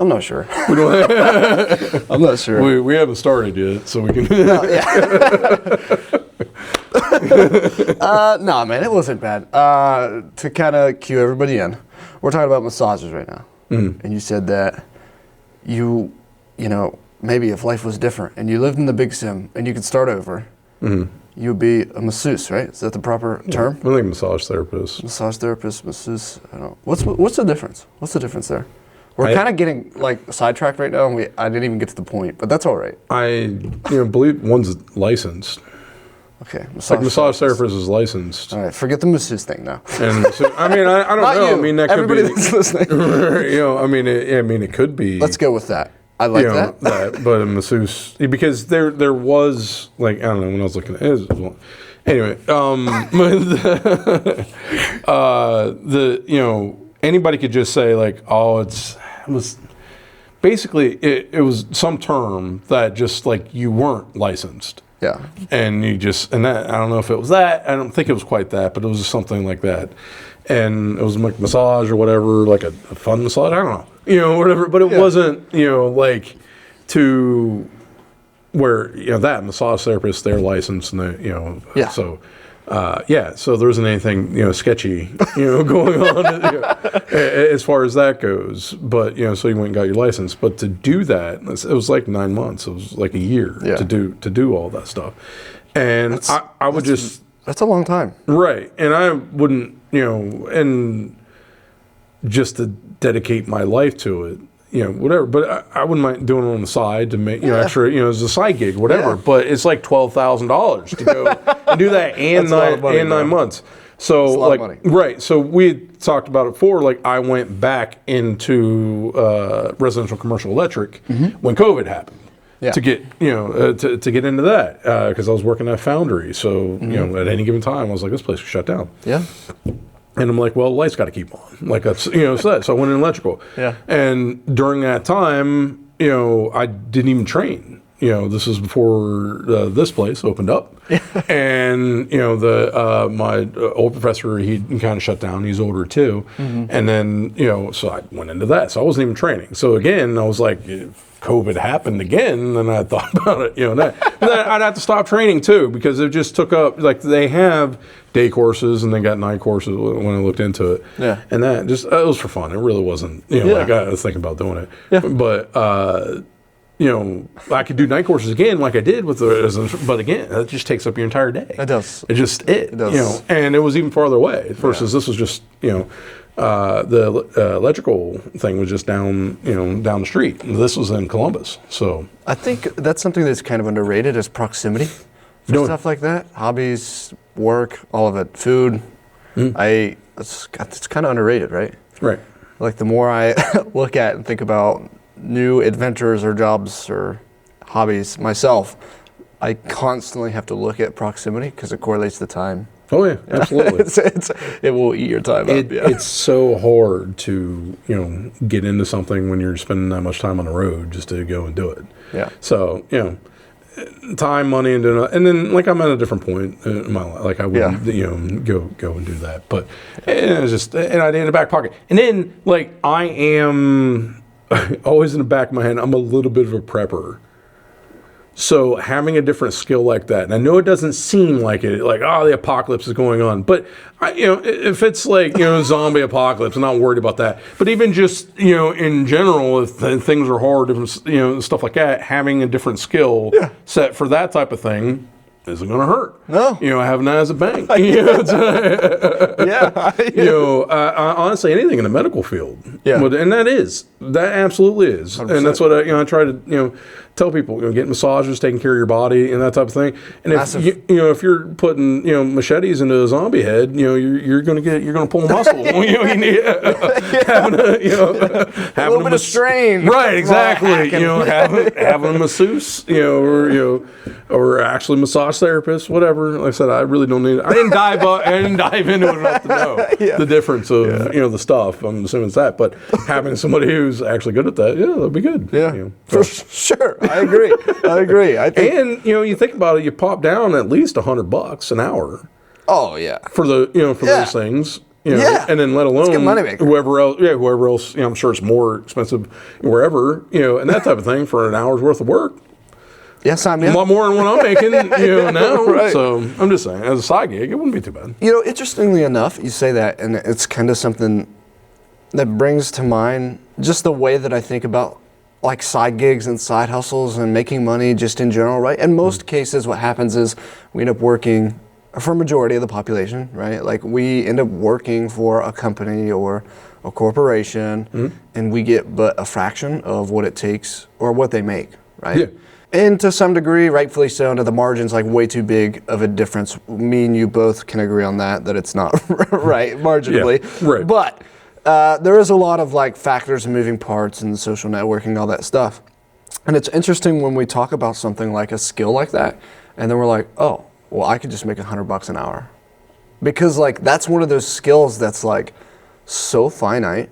I'm not sure. We don't I'm not sure. we haven't started yet, so we can. No, man, it wasn't bad. To kind of cue everybody in, we're talking about massages right now. And you said that you know, maybe if life was different and you lived in the big sim and you could start over, you would be a masseuse, right? Is that the proper term? I think massage therapist. Massage therapist, masseuse. I don't know. What's the difference? What's the difference there? We're kind of getting like sidetracked right now, and I didn't even get to the point, but that's all right. I believe one's licensed. Okay, massage therapist is licensed. All right, forget the masseuse thing now. And so, I mean, I don't know. You. I mean, that Everybody could be. that's listening. I mean, it could be. Let's go with that. I like that. But a masseuse, because there was like, I don't know, when I was looking at it. Well, anyway, anybody could just say like, oh, it was basically it was some term that just like you weren't licensed. Yeah. And that, I don't know if it was that. I don't think it was quite that, but it was something like that. And it was like massage or whatever, like a fun massage. I don't know, whatever. But it wasn't, like to where, that massage therapist, they're licensed and they, so. So there isn't anything, sketchy, going on as far as that goes. But, so you went and got your license. But to do that, it was like 9 months. It was like a year to do all that stuff. And I would just... That's a long time. Right. And I wouldn't, and just to dedicate my life to it, whatever. But I wouldn't mind doing it on the side to make, extra, as a side gig, whatever. Yeah. But it's like $12,000 to go and do that and 9 months. So that's a lot of money. Right. So we had talked about it before. Like I went back into residential commercial electric when COVID happened. Yeah. To get to get into that because I was working at a foundry. So at any given time I was like, this place was shut down. Yeah. And I'm like, well, the lights got to keep on. Like that's so I went in electrical. Yeah. And during that time, I didn't even train. This was before this place opened up. And my old professor, he kind of shut down. He's older too. And then so I went into that. So I wasn't even training. So again, I was like, if COVID happened again, then I thought about it. Then I'd have to stop training too because it just took up. Like they have day courses and they got night courses when I looked into it. Yeah. And that just it was for fun. It really wasn't. Like I was thinking about doing it. Yeah. But. I could do night courses again like I did with the, but again, that just takes up your entire day. It does. It does. And it was even farther away versus this was just, the electrical thing was just down the street. This was in Columbus. So I think that's something that's kind of underrated is proximity for stuff like that. Hobbies, work, all of it, food. It's kind of underrated, right? Right. Like the more I look at and think about new adventures or jobs or hobbies myself, I constantly have to look at proximity because it correlates to time. Oh yeah, absolutely. It will eat your time up. Yeah. It's so hard to get into something when you're spending that much time on the road just to go and do it. Yeah. So time, money, and then like I'm at a different point in my life. Like I wouldn't go and do that, but it was just an idea in the back pocket. And then like I am. Always in the back of my head, I'm a little bit of a prepper. So having a different skill like that, and I know it doesn't seem like it, like, the apocalypse is going on. But, if it's like, zombie apocalypse, I'm not worried about that. But even just, in general, if things are hard, stuff like that, having a different skill set for that type of thing isn't going to hurt. No. Having that as a bank. Honestly, anything in the medical field. Yeah. And that absolutely is. 100%. And that's what I try to, tell people, get massages, taking care of your body and that type of thing. And if you're putting, machetes into a zombie head, you're going to pull a muscle. You need having a little bit of strain. Right, exactly. Having a masseuse, or actually massage therapist, whatever. Like I said, I really don't need it. I didn't dive into it enough to know the difference of the stuff. I'm assuming it's that, but having somebody who's actually good at that, that'd be good. Yeah, for sure. I agree. I think, and you think about it, you pop down at least $100 an hour. Oh yeah. For the for those things. You know, Yeah. and then let alone whoever else, you know, I'm sure it's more expensive wherever, you know, and that type of thing for an hour's worth of work. Yeah, sign me A up. lot more than what I'm making, you know, now. Right. So I'm just saying, as a side gig, it wouldn't be too bad. You know, interestingly enough, you say that, and it's kind of something that brings to mind just the way that I think about like side gigs and side hustles and making money just in general, right? In most cases, what happens is we end up working for a majority of the population, right? Like we end up working for a company or a corporation, and we get but a fraction of what it takes or what they make, right? Yeah. And to some degree, rightfully so, and the margin's like way too big of a difference. Me and you both can agree on that it's not right, marginally. Yeah, right. But there is a lot of like factors and moving parts and social networking, all that stuff. And it's interesting when we talk about something like a skill like that, and then we're like, oh, well, I could just make $100 an hour. Because like that's one of those skills that's like so finite,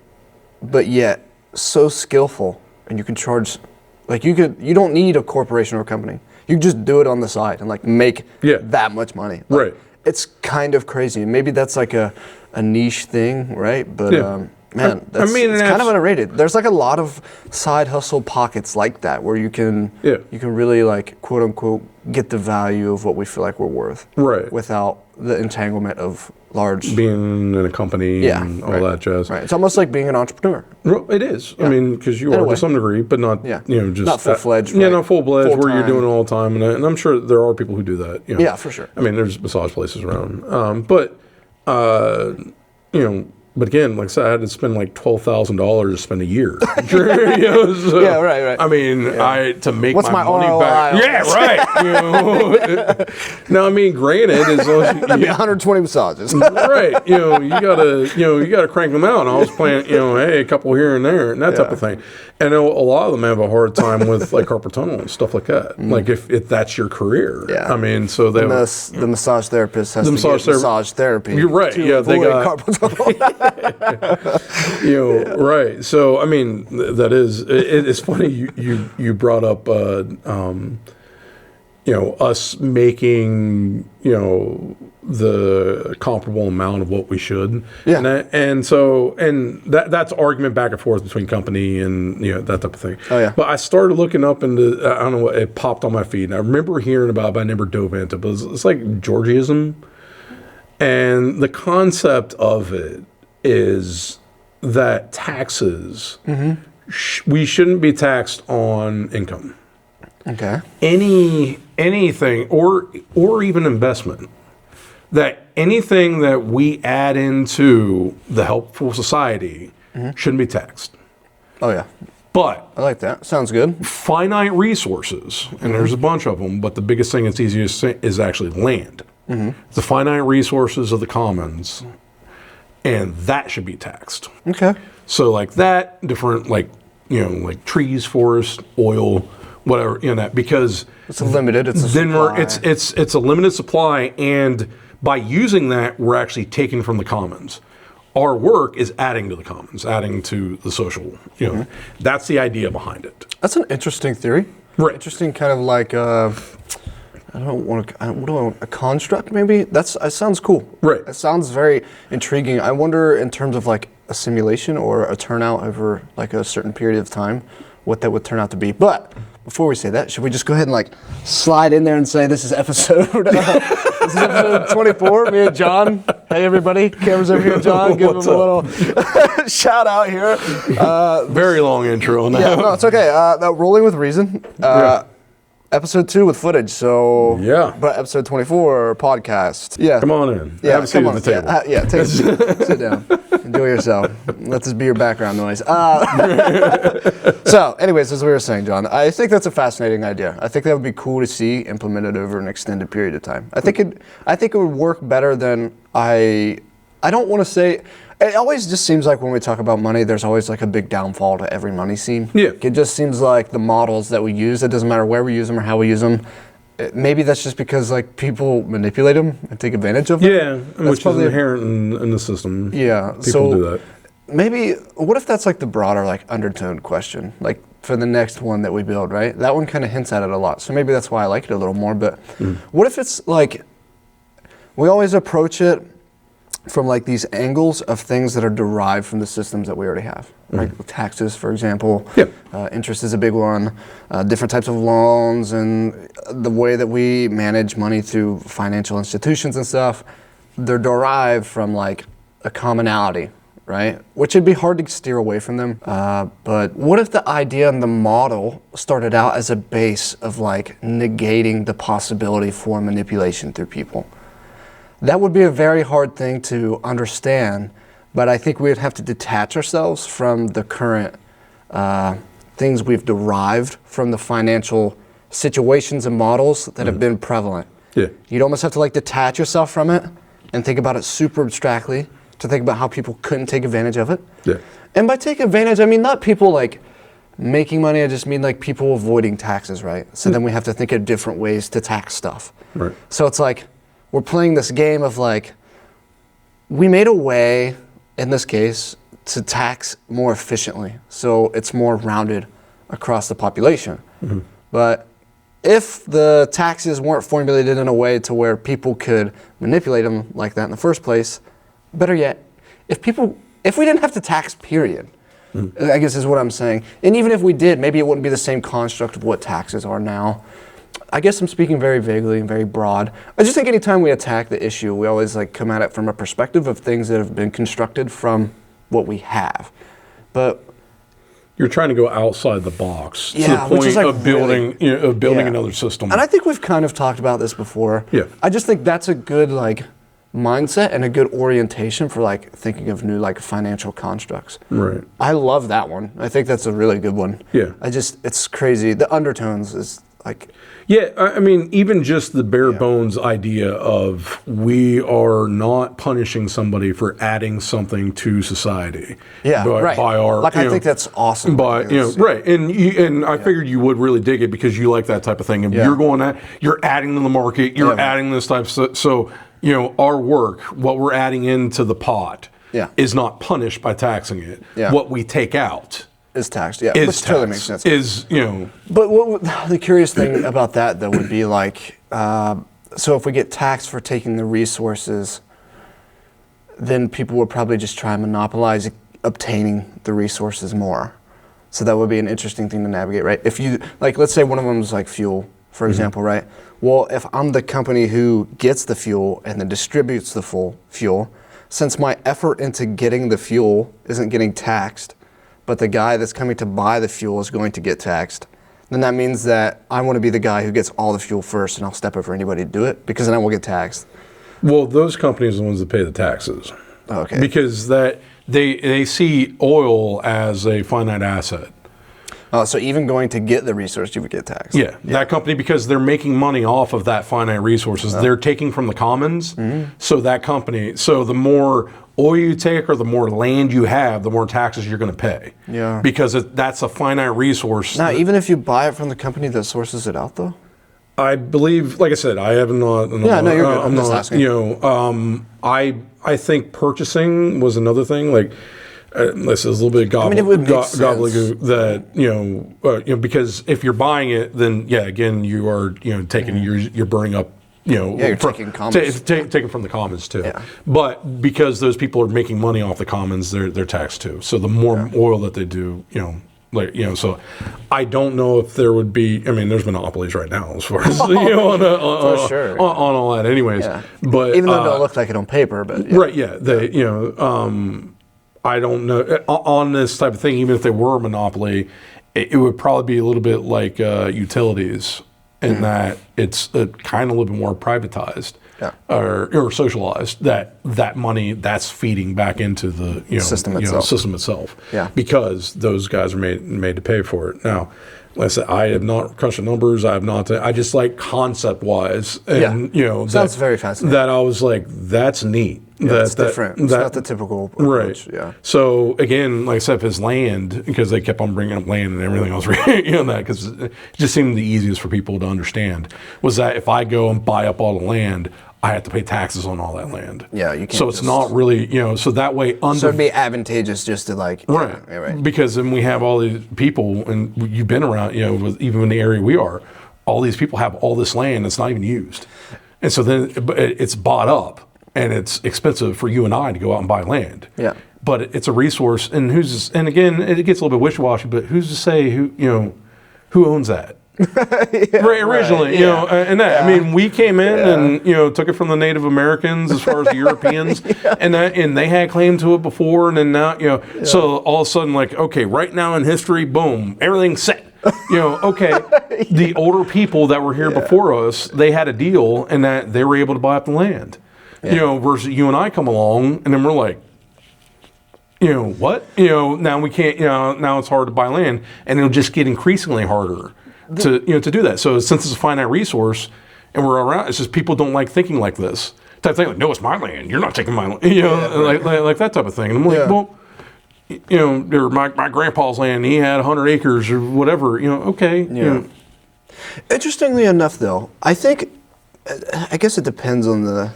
but yet so skillful, and you can charge, like you don't need a corporation or a company. You can just do it on the side and like make that much money. Like, Right. It's kind of crazy. And maybe that's like a niche thing, right? But man, it's kind of underrated. There's like a lot of side hustle pockets like that where you can really like quote unquote get the value of what we feel like we're worth. Right. Without the entanglement of large being in a company and all that jazz. Right. It's almost like being an entrepreneur. Well, it is. Yeah. I mean, because you are to some degree, but not, you know, just not full-fledged. Not full-fledged where you're doing it all the time. And I'm sure there are people who do that. You know. Yeah, for sure. I mean, there's massage places around. You know, but again, like I said, I had to spend like $12,000 to spend a year. You know, so, yeah, right. I mean, to make What's my money ROI back. Yeah, right. You know. Now, I mean, granted, as long as that'd be 120 massages. Right. You know, you gotta crank them out. And I was playing, you know, hey, a couple here and there and that type of thing. And a lot of them have a hard time with like carpal tunnel and stuff like that. Like if that's your career. Yeah. I mean, so they the massage therapist has to get massage therapy. You're right. Yeah, they got carpal tunnel. you know, right. So I mean, that is it's funny you brought up you know, us making, you know, the comparable amount of what we should. Yeah. And that's argument back and forth between company and, you know, that type of thing. Oh, yeah. But I started looking up into, I don't know what, it popped on my feed. And I remember hearing about it, but I never dove into it. But it's like Georgism. And the concept of it is that taxes, we shouldn't be taxed on income. Okay. Anything or even investment, that anything that we add into the helpful society shouldn't be taxed. Oh yeah. But I like that. Sounds good. Finite resources, and there's a bunch of them, but the biggest thing that's easiest is actually land. The finite resources of the commons, and that should be taxed. Okay. So like that, different like, you know, like trees, forests, oil, whatever, you know, that, because it's limited. It's a supply. It's a limited supply, and by using that, we're actually taking from the commons. Our work is adding to the commons, adding to the social. You know, that's the idea behind it. That's an interesting theory. Right. Interesting, kind of like a construct maybe. That sounds cool. Right. It sounds very intriguing. I wonder in terms of like a simulation or a turnout over like a certain period of time, what that would turn out to be. But before we say that, should we just go ahead and like slide in there and say this is episode 24? Me and John. Hey everybody, cameras over here. John, give him a little shout out here. Very long intro on that. Yeah, no, it's okay. Rolling with Reason. Episode 2 with footage. So but episode 24 podcast. Yeah, come on in. Yeah, have a seat at the table. Take sit down. Enjoy yourself. Let this be your background noise. So, anyways, as we were saying, John, I think that's a fascinating idea. I think that would be cool to see implemented over an extended period of time. I think it would work better than I don't want to say. It always just seems like when we talk about money, there's always like a big downfall to every money scheme. Yeah. It just seems like the models that we use, it doesn't matter where we use them or how we use them. Maybe that's just because like people manipulate them and take advantage of them. Yeah, which is inherent in the system. Yeah, people do that. Maybe, what if that's like the broader like undertone question, like for the next one that we build, right? That one kind of hints at it a lot, so maybe that's why I like it a little more. But what if it's like we always approach it from like these angles of things that are derived from the systems that we already have. Right? Taxes, for example. Yeah. Interest is a big one. Different types of loans and the way that we manage money through financial institutions and stuff. They're derived from like a commonality, right? Which would be hard to steer away from them. But what if the idea and the model started out as a base of like negating the possibility for manipulation through people? That would be a very hard thing to understand, but I think we'd have to detach ourselves from the current things we've derived from the financial situations and models that have been prevalent. Yeah. You'd almost have to like detach yourself from it and think about it super abstractly, to think about how people couldn't take advantage of it. Yeah. And by take advantage, I mean not people like making money, I just mean like people avoiding taxes, right? So then we have to think of different ways to tax stuff. Right. So it's like, we're playing this game of like, we made a way, in this case, to tax more efficiently. So it's more rounded across the population. But if the taxes weren't formulated in a way to where people could manipulate them like that in the first place, better yet, if we didn't have to tax, period, I guess is what I'm saying. And even if we did, maybe it wouldn't be the same construct of what taxes are now. I guess I'm speaking very vaguely and very broad. I just think anytime we attack the issue, we always like come at it from a perspective of things that have been constructed from what we have. But you're trying to go outside the box to the which point is like of building, really, another system. And I think we've kind of talked about this before. Yeah. I just think that's a good like mindset and a good orientation for like thinking of new like financial constructs. Right. I love that one. I think that's a really good one. Yeah. It's crazy. The undertones is like. Yeah, I mean, even just the bare bones idea of we are not punishing somebody for adding something to society. Yeah, right. By our, like, I think that's awesome. Right, and I figured you would really dig it because you like that type of thing. And you're adding to the market, you're adding this type of stuff. So, our work, what we're adding into the pot is not punished by taxing it. Yeah. What we take out is taxed, which totally makes sense. But the curious thing about that though would be like, so if we get taxed for taking the resources, then people would probably just try and monopolize obtaining the resources more. So that would be an interesting thing to navigate, right? If you, like, let's say one of them is like fuel, for example, right? Well, if I'm the company who gets the fuel and then distributes the full fuel, since my effort into getting the fuel isn't getting taxed, but the guy that's coming to buy the fuel is going to get taxed, then that means that I want to be the guy who gets all the fuel first, and I'll step over anybody to do it, because then I will get taxed. Well, those companies are the ones that pay the taxes. Okay. Because they see oil as a finite asset. So even going to get the resource, you would get taxed. Yeah, that company, because they're making money off of that finite resources. They're taking from the commons. So that company, so the more oil you take or the more land you have, the more taxes you're going to pay. Yeah. Because that's a finite resource. Now, even if you buy it from the company that sources it out, though? I believe, like I said, I have not. Yeah, no, you're good. I'm just asking. I think purchasing was another thing. Like, this is a little bit gobbledygook that because if you're buying it, then again you are taking you're burning up. You're taking commons. Taking from the commons too. Yeah. But because those people are making money off the commons, they're taxed too. So the more oil that they do, so I don't know if there would be. I mean, there's monopolies right now as far as on all that, anyways. Yeah. But even though it don't look like it on paper, but right, they I don't know on this type of thing. Even if they were a monopoly, it would probably be a little bit like utilities. In that it's kind of a little bit more privatized or socialized. That money that's feeding back into the system itself. Yeah. Because those guys are made to pay for it. Now, like I said, I have not crunched the numbers. I have not. I just like concept wise, and sounds very fascinating. That I was like, that's neat. That's different. It's not the typical approach. Right. Yeah. So again, like I said, if it's land, because they kept on bringing up land and everything else, that because it just seemed the easiest for people to understand was that if I go and buy up all the land, I have to pay taxes on all that land. Yeah, you can't. So it's not really, so that way so it'd be advantageous just to like right. Because then we have all these people, and you've been around, even in the area we are, all these people have all this land that's not even used, and so then it's bought up. and it's expensive for you and I to go out and buy land. Yeah. But it's a resource, and again, it gets a little bit wishy-washy, but who's to say who owns that? Originally, and that, I mean, we came in and took it from the Native Americans as far as the Europeans, and they had claim to it before, and then now, so all of a sudden, like, okay, right now in history, boom, everything's set. Okay, the older people that were here before us, they had a deal, and that they were able to buy up the land. Versus you and I come along, and then we're like, what? Now we can't. Now it's hard to buy land, and it'll just get increasingly harder to do that. So since it's a finite resource, and we're around, it's just people don't like thinking like this type thing. Like, no, it's my land. You're not taking my land. Like that type of thing. And I'm like, well, my grandpa's land. He had 100 acres or whatever. Okay. Interestingly enough, though, I guess it depends on the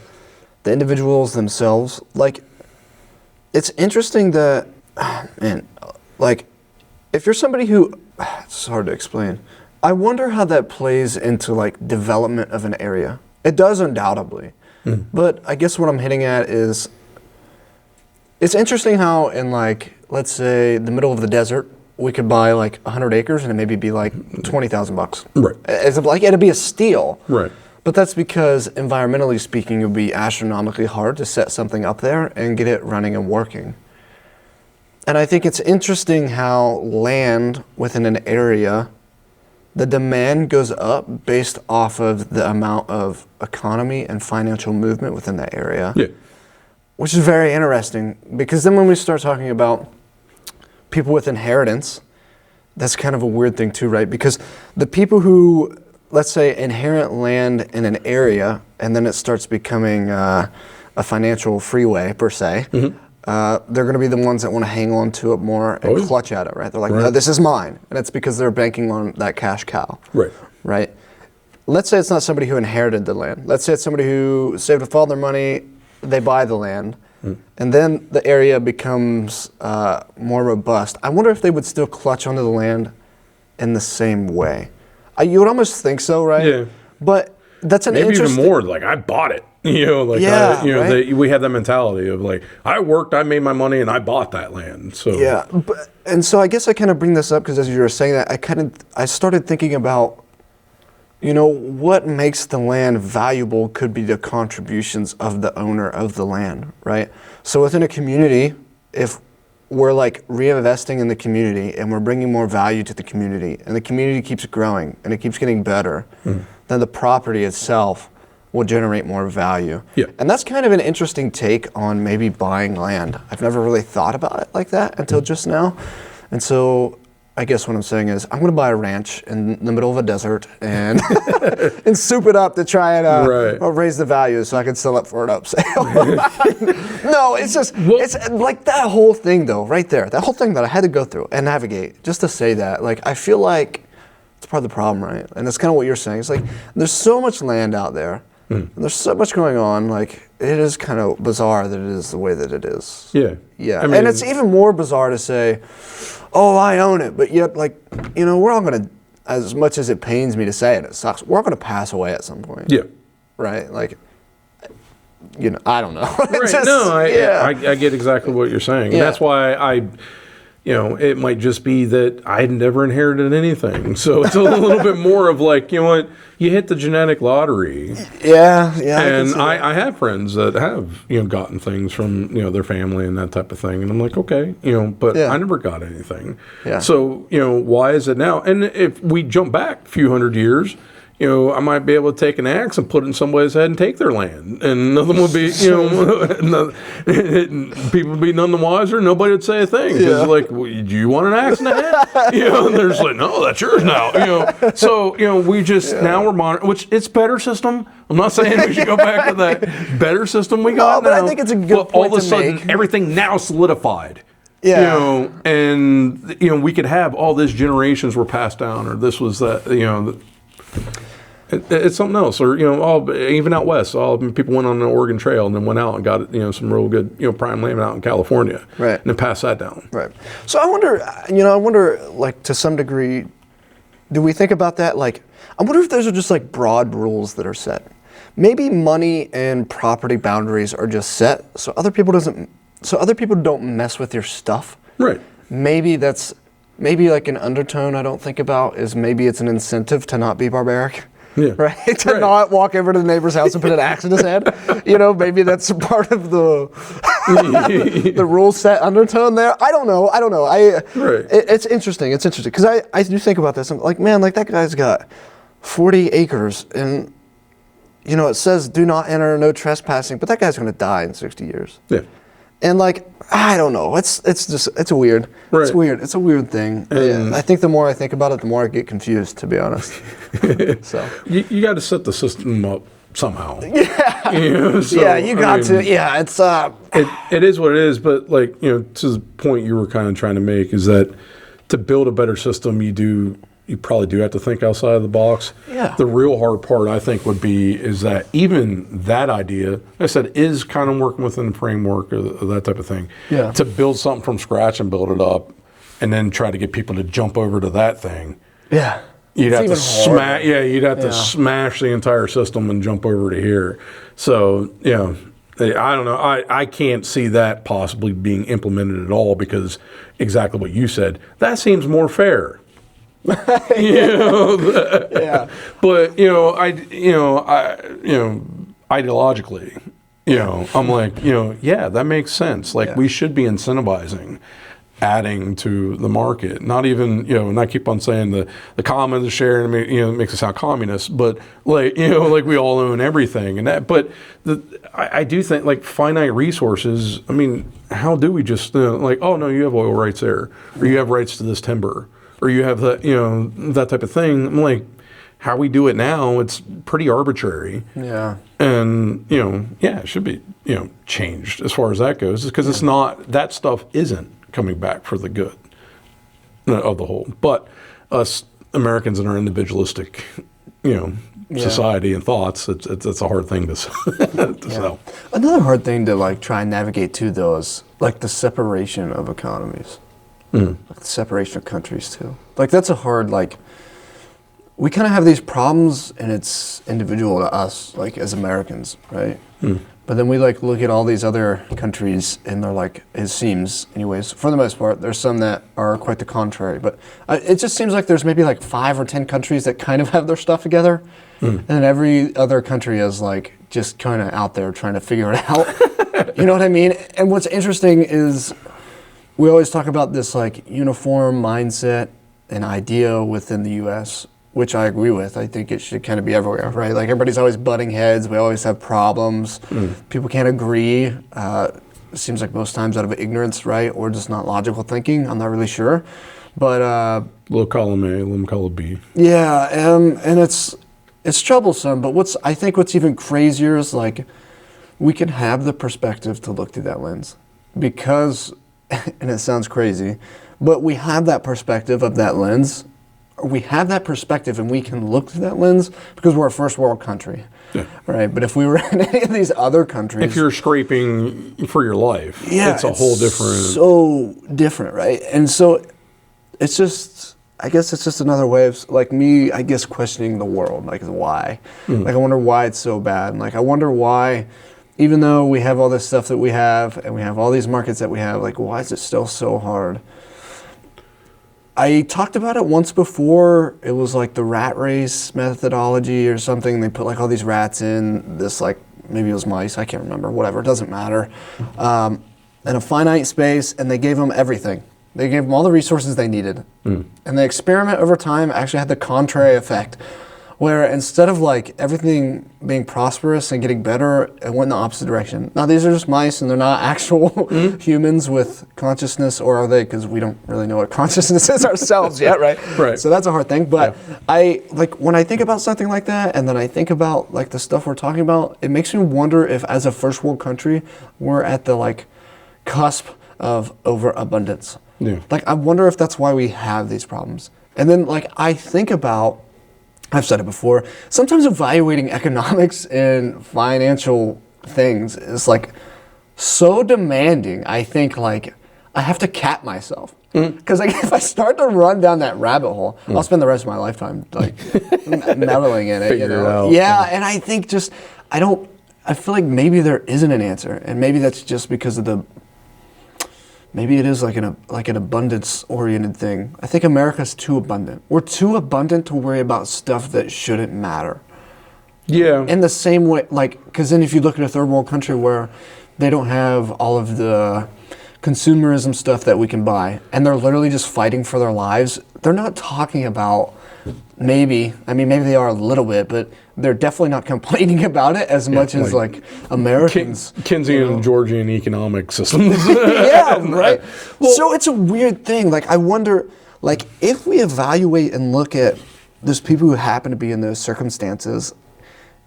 individuals themselves. Like, it's interesting that, man, like, if you're somebody who, it's hard to explain. I wonder how that plays into, like, development of an area. It does undoubtedly. But I guess what I'm hitting at is, it's interesting how in, like, let's say the middle of the desert, we could buy like 100 acres and it maybe be like $20,000. Right. It's like, it'd be a steal. Right. But that's because environmentally speaking, it would be astronomically hard to set something up there and get it running and working. And I think it's interesting how land within an area, the demand goes up based off of the amount of economy and financial movement within that area. Yeah. Which is very interesting, because then when we start talking about people with inheritance, that's kind of a weird thing too, right? Because the people who, let's say, inherit land in an area, and then it starts becoming a financial freeway, per se, they're going to be the ones that want to hang on to it more and clutch at it, right? They're like, no, this is mine. And it's because they're banking on that cash cow. Right? Let's say it's not somebody who inherited the land. Let's say it's somebody who saved up all their money, they buy the land, and then the area becomes more robust. I wonder if they would still clutch onto the land in the same way. You would almost think so, right? Yeah. But that's an maybe interesting... even more, like, I bought it. We have that mentality of like, I worked, I made my money, and I bought that land. So and so I guess I kind of bring this up because as you were saying that, I started thinking about, what makes the land valuable could be the contributions of the owner of the land, right? So within a community, if we're like reinvesting in the community and we're bringing more value to the community, and the community keeps growing and it keeps getting better, then the property itself will generate more value. And that's kind of an interesting take on maybe buying land. I've never really thought about it like that until just now. And so I guess what I'm saying is I'm going to buy a ranch in the middle of a desert and and soup it up to try and raise the value so I can sell it for an upsale. No, it's just, it's like that whole thing though, right there. That whole thing that I had to go through and navigate just to say that. Like, I feel like it's part of the problem, right? And that's kind of what you're saying. It's like, there's so much land out there. And there's so much going on. Like, it is kind of bizarre that it is the way that it is. Yeah. I mean, and it's even more bizarre to say, oh, I own it. But yet, like, we're all going to, as much as it pains me to say it, it sucks, we're all going to pass away at some point. Right? Like, I don't know. I get exactly what you're saying. And that's why it might just be that I had never inherited anything. So it's a little bit more of like, what, you hit the genetic lottery. And I have friends that have, gotten things from, their family and that type of thing. And I'm like, okay, but I never got anything. So, why is it now? And if we jump back a few hundred years, I might be able to take an axe and put it in somebody's head and take their land. And nothing would be, people would be none the wiser. Nobody would say a thing. Because like, well, do you want an axe in the head? And they're just like, no, that's yours now. So, we just, now we're monitoring, which it's better system. I'm not saying we should go back to that better system we got now. But I think it's a good point all of a sudden, everything now solidified. And, we could have all these generations were passed down, or this was that, it's something else, or even out west, people went on the Oregon Trail and then went out and got some real good prime land out in California, and then passed that down. So I wonder, like, to some degree, do we think about that? Like, I wonder if those are just like broad rules that are set. maybe money and property boundaries are just set so other people don't mess with your stuff. Right. Maybe like an undertone I don't think about is maybe it's an incentive to not be barbaric. Yeah. Right? To not walk over to the neighbor's house and put an axe in his head. Maybe that's part of the the rule set undertone there. I don't know. It's interesting. It's interesting because I do think about this. I'm like, man, like that guy's got 40 acres and it says do not enter, no trespassing, but that guy's going to die in 60 years. Yeah. And like, I don't know. It's weird. Right. It's weird. It's a weird thing. Yeah. I think the more I think about it, the more I get confused, to be honest. So you got to set the system up somehow. Yeah. You got to. Yeah. It's it is what it is. But like to the point you were kind of trying to make is that to build a better system, you probably do have to think outside of the box. Yeah. The real hard part, I think, is that even that idea, like I said, is kind of working within the framework or that type of thing. Yeah. To build something from scratch and build it up, and then try to get people to jump over to that thing. Yeah. You'd have to smash. Yeah, you'd have to smash the entire system and jump over to here. So I don't know. I can't see that possibly being implemented at all because exactly what you said. That seems more fair. Yeah. But ideologically, I'm like, that makes sense. Like we should be incentivizing adding to the market, not even, and I keep on saying the commons are sharing, it makes it sound communist, but like, like we all own everything and that, but I do think like finite resources, I mean, how do we just like, oh no, you have oil rights there, or you have rights to this timber, or you have that, that type of thing. I'm like, how we do it now, it's pretty arbitrary. Yeah. And, it should be, changed as far as that goes, because it's not, that stuff isn't coming back for the good of the whole. But us Americans in our individualistic, society and thoughts, it's a hard thing to sell. Another hard thing to like try and navigate too, though, is like the separation of economies. Like the separation of countries too. Like that's a hard, like we kind of have these problems and it's individual to us, like as Americans, right? But then we like look at all these other countries and they're like, it seems anyways, for the most part, there's some that are quite the contrary. But it just seems like there's maybe like 5 or 10 countries that kind of have their stuff together. And then every other country is like just kind of out there trying to figure it out. You know what I mean? And what's interesting is we always talk about this like uniform mindset and idea within the U.S., which I agree with. I think it should kind of be everywhere, right? Like everybody's always butting heads. We always have problems. People can't agree. It seems like most times out of ignorance, right? Or just not logical thinking. I'm not really sure. But we'll call them A, we'll call it B. Yeah, and it's troublesome. But I think what's even crazier is like we can have the perspective to look through that lens because, and it sounds crazy, but we have that perspective of that lens. We have that perspective and we can look through that lens because we're a first world country, right? But if we were in any of these other countries... If you're scraping for your life, it's a whole different... so different, right? And so it's just, I guess it's just another way of, like me, I guess, questioning the world, like why? Like I wonder why it's so bad. And like I wonder why, even though we have all this stuff that we have and we have all these markets that we have, like why is it still so hard? I talked about it once before. It was like the rat race methodology or something. They put like all these rats in this, like maybe it was mice, I can't remember, whatever, it doesn't matter. In a finite space, and they gave them everything. They gave them all the resources they needed. And the experiment over time actually had the contrary effect, where instead of like everything being prosperous and getting better, it went in the opposite direction. Now these are just mice and they're not actual humans with consciousness, or are they? Because we don't really know what consciousness is ourselves yet, right? Right. So that's a hard thing. But I like when I think about something like that, and then I think about like the stuff we're talking about, it makes me wonder if as a first world country, we're at the like cusp of overabundance. Yeah. Like I wonder if that's why we have these problems. And then like I think about, I've said it before, sometimes evaluating economics and financial things is like so demanding. I think like I have to cap myself. Because like if I start to run down that rabbit hole, I'll spend the rest of my lifetime like meddling in it. Figure it out. Yeah, and I think I feel like maybe there isn't an answer, and maybe that's just because of maybe it is like an abundance-oriented thing. I think America's too abundant. We're too abundant to worry about stuff that shouldn't matter. Yeah. In the same way, like, because then if you look at a third world country where they don't have all of the consumerism stuff that we can buy, and they're literally just fighting for their lives, they're not talking about maybe they are a little bit, but they're definitely not complaining about it as much as like Americans. Keynesian and Georgian economic systems. Yeah, right. Well, so it's a weird thing. Like, I wonder, like, if we evaluate and look at those people who happen to be in those circumstances,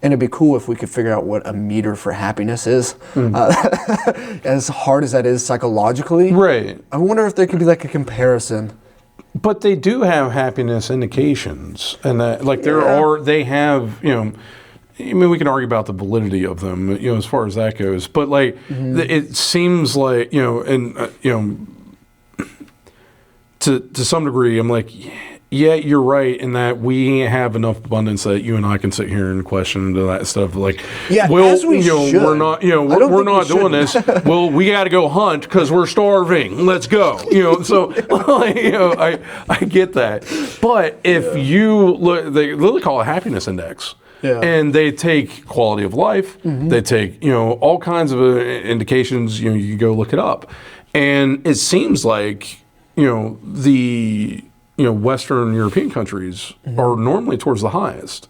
and it'd be cool if we could figure out what a meter for happiness is, as hard as that is psychologically. Right. I wonder if there could be like a comparison. But they do have happiness indications, and that they have, I mean, we can argue about the validity of them, as far as that goes. But like, it seems like, to some degree, I'm like, yeah, you're right in that we have enough abundance that you and I can sit here and question that stuff. Like, yeah, as we should. We're not, we're not doing this. Well, we got to go hunt because we're starving. Let's go. So like, I get that. But if you look, they literally call it a happiness index. Yeah. And they take quality of life. They take, all kinds of indications. You can go look it up, and it seems like, the Western European countries are normally towards the highest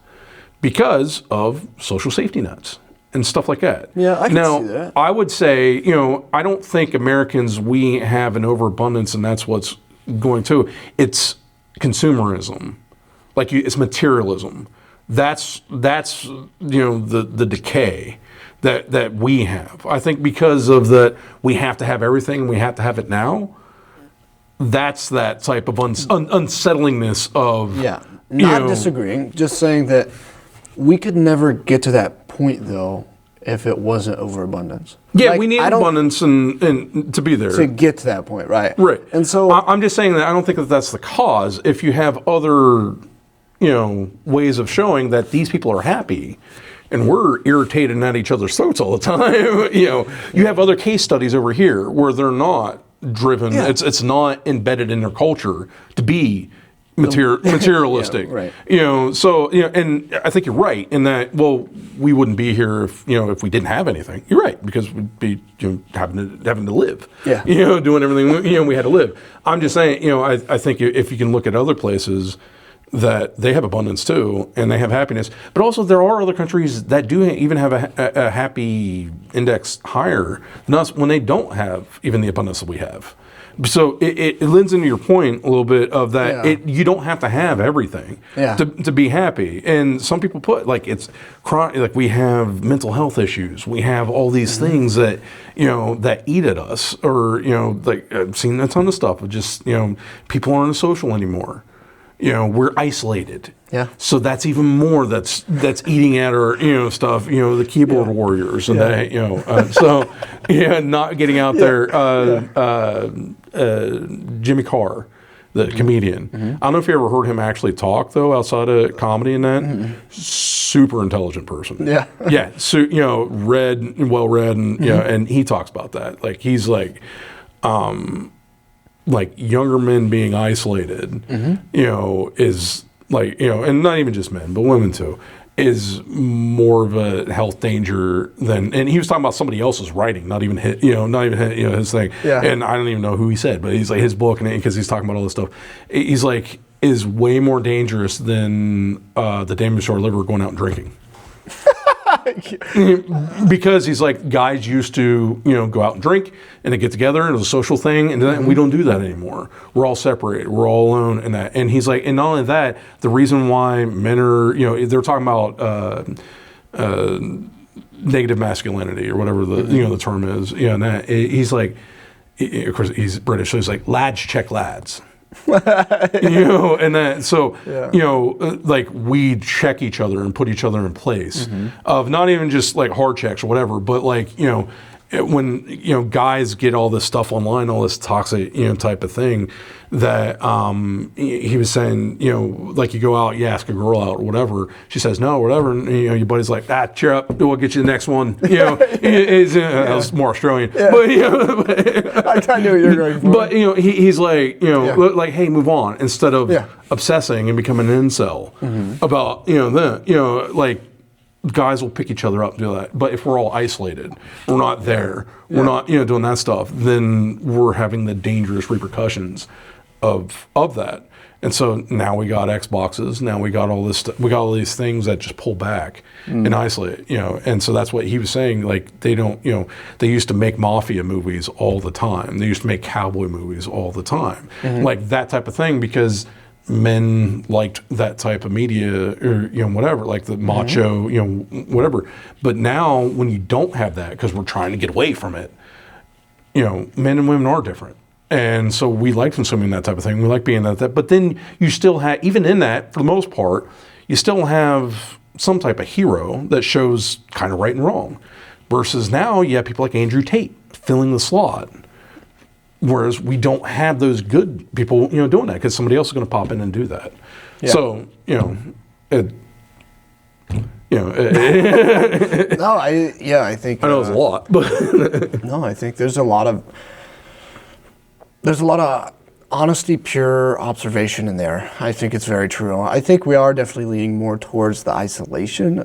because of social safety nets and stuff like that. Yeah, I can see that. I would say, I don't think Americans, we have an overabundance and that's what's going to. It's consumerism. Like, it's materialism. That's the decay that we have. I think because of that, we have to have everything and we have to have it now. That's that type of unsettlingness of... Yeah, not disagreeing, just saying that we could never get to that point, though, if it wasn't overabundance. Yeah, like, we need abundance and to be there. To get to that point, right. Right. And so... I'm just saying that I don't think that that's the cause. If you have other, ways of showing that these people are happy, and we're irritated at each other's throats all the time, you have other case studies over here where they're not driven. Yeah. It's not embedded in their culture to be materialistic. Yeah, right. So and I think you're right in that. Well, we wouldn't be here if we didn't have anything. You're right, because we'd be having to live. Yeah. Doing everything we had to live. I'm just saying. I think if you can look at other places that they have abundance too, and they have happiness. But also there are other countries that do even have a happy index higher than us when they don't have even the abundance that we have. So it lends into your point a little bit of that. Yeah. You don't have to have everything to be happy. And some people put like it's like we have mental health issues. We have all these things that that eat at us, or like I've seen a ton of stuff of just people aren't social anymore. We're isolated. Yeah. So that's even more that's eating at our stuff. The keyboard warriors and that not getting out there. Jimmy Carr, the comedian. I don't know if you ever heard him actually talk though outside of comedy and that. Super intelligent person. Yeah. Yeah. So well read, and and he talks about that. Like he's like younger men being isolated, is like, and not even just men, but women too, is more of a health danger than, and he was talking about somebody else's writing, not even his, his thing. Yeah. And I don't even know who he said, but he's like his book, and because he's talking about all this stuff, he's like, is way more dangerous than the damage to our liver going out and drinking. Because he's like, guys used to go out and drink and they get together and it was a social thing, and we don't do that anymore. We're all separated, we're all alone, and that. And he's like, and not only that, the reason why men are they're talking about negative masculinity or whatever the the term is, and that he's like, of course he's British, so he's like, lads check lads. And that, so like we check each other and put each other in place of not even just like hard checks or whatever, but like when guys get all this stuff online, all this toxic type of thing, that he was saying, like you go out, you ask a girl out or whatever, she says no, whatever, and your buddy's like, cheer up, we'll get you the next one. I was more Australian, but I knew what you were going for. But he's like, like, hey, move on, instead of obsessing and becoming an incel about that. Like, guys will pick each other up and do that. But if we're all isolated, we're not there, we're not doing that stuff, then we're having the dangerous repercussions of that. And so now we got Xboxes, now we got all this we got all these things that just pull back and isolate, and so that's what he was saying. Like, they don't, they used to make mafia movies all the time, they used to make cowboy movies all the time, like that type of thing, because men liked that type of media, or whatever, like the macho, whatever. But now, when you don't have that, because we're trying to get away from it, men and women are different, and so we like consuming that type of thing. We like being that. But then you still have, even in that, for the most part, you still have some type of hero that shows kind of right and wrong. Versus now, you have people like Andrew Tate filling the slot. Whereas we don't have those good people, doing that, because somebody else is going to pop in and do that. Yeah. So, No, I think I know it's a lot, but no, I think there's a lot of honesty, pure observation in there. I think it's very true. I think we are definitely leaning more towards the isolation.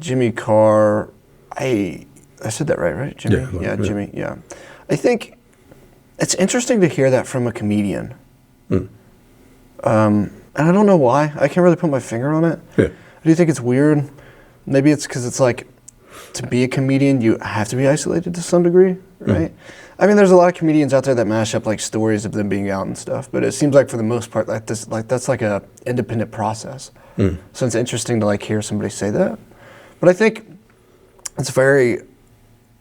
Jimmy Carr, I said that right? Jimmy? Yeah, Jimmy. Yeah, I think it's interesting to hear that from a comedian. And I don't know why. I can't really put my finger on it. Yeah. Do you think it's weird? Maybe it's because it's like, to be a comedian, you have to be isolated to some degree, right? I mean, there's a lot of comedians out there that mash up like stories of them being out and stuff, but it seems like for the most part, that's like a independent process. So it's interesting to like hear somebody say that. But I think it's very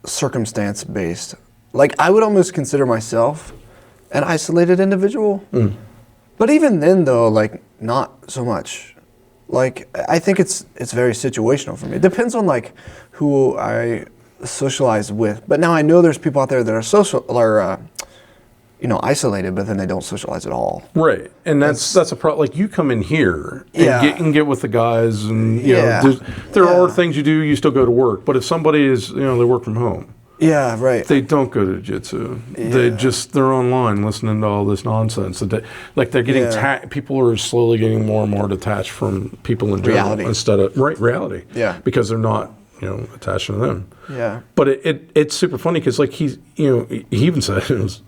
circumstance based. Like, I would almost consider myself an isolated individual. But even then, though, like, not so much. Like, I think it's very situational for me. It depends on like who I socialize with. But now I know there's people out there that are isolated, but then they don't socialize at all. Right, and that's a problem. Like, you come in here and get with the guys, and there are things you do. You still go to work, but if somebody is, they work from home. Yeah, right. They don't go to jiu-jitsu. They're online listening to all this nonsense. Like, they're getting people are slowly getting more and more detached from people in general, reality, instead of reality. Yeah, because they're not attached to them. Yeah. But it's super funny, because like he even said, it was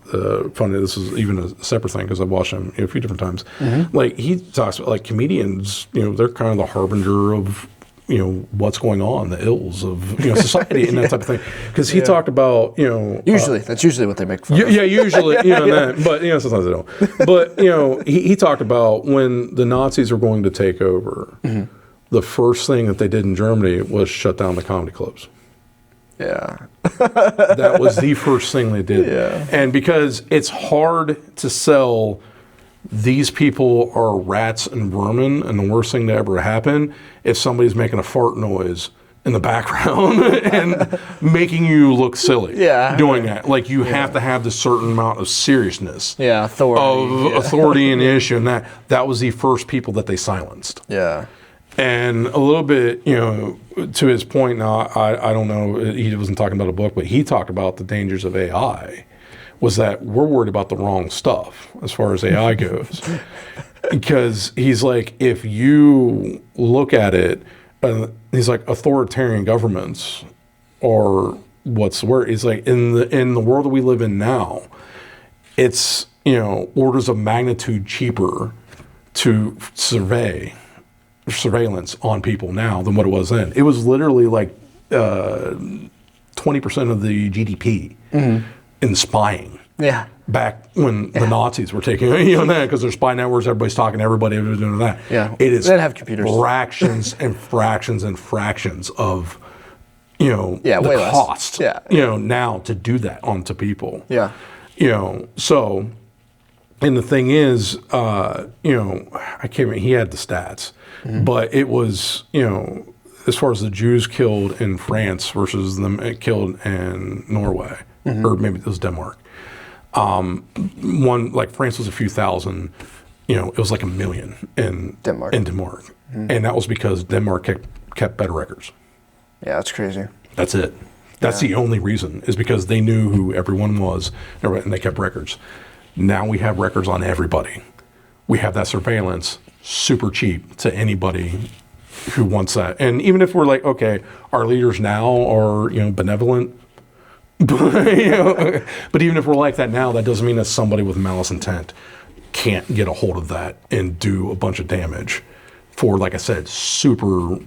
funny. This is even a separate thing, because I've watched him a few different times. Like, he talks about like comedians. They're kind of the harbinger of what's going on, the ills of society and that type of thing. Because he talked about usually that's usually what they make fun of. Yeah, usually that, but sometimes they don't. But he talked about when the Nazis were going to take over, the first thing that they did in Germany was shut down the comedy clubs. Yeah, that was the first thing they did. Yeah, and because it's hard to sell. These people are rats and vermin, and the worst thing to ever happen if somebody's making a fart noise in the background and making you look silly. Doing that. Like, you have to have this certain amount of seriousness. Authority in the issue, and that was the first people that they silenced. Yeah. And a little bit, to his point, now, I don't know, he wasn't talking about a book, but he talked about the dangers of AI. Was that we're worried about the wrong stuff as far as AI goes. Because he's like, if you look at it, he's like, authoritarian governments are what's the word? He's like, in the world that we live in now, it's, orders of magnitude cheaper to surveillance on people now than what it was then. It was literally like 20% of the GDP. In spying. Yeah. Back when the Nazis were taking, that, because their spy networks, everybody's talking to everybody, everybody's doing that. Yeah. It is, they have computers. Fractions and fractions and fractions of, the cost, now to do that onto people. Yeah. So, and the thing is, I can't remember, he had the stats, but it was, as far as the Jews killed in France versus them killed in Norway, or maybe it was Denmark. One, like France was a few thousand, it was like 1 million in Denmark. And that was because Denmark kept better records. Yeah, that's crazy. That's it. That's the only reason, is because they knew who everyone was and they kept records. Now we have records on everybody. We have that surveillance super cheap to anybody who wants that. And even if we're like, okay, our leaders now are, benevolent, but even if we're like that now, that doesn't mean that somebody with malice intent can't get a hold of that and do a bunch of damage for, like I said, super,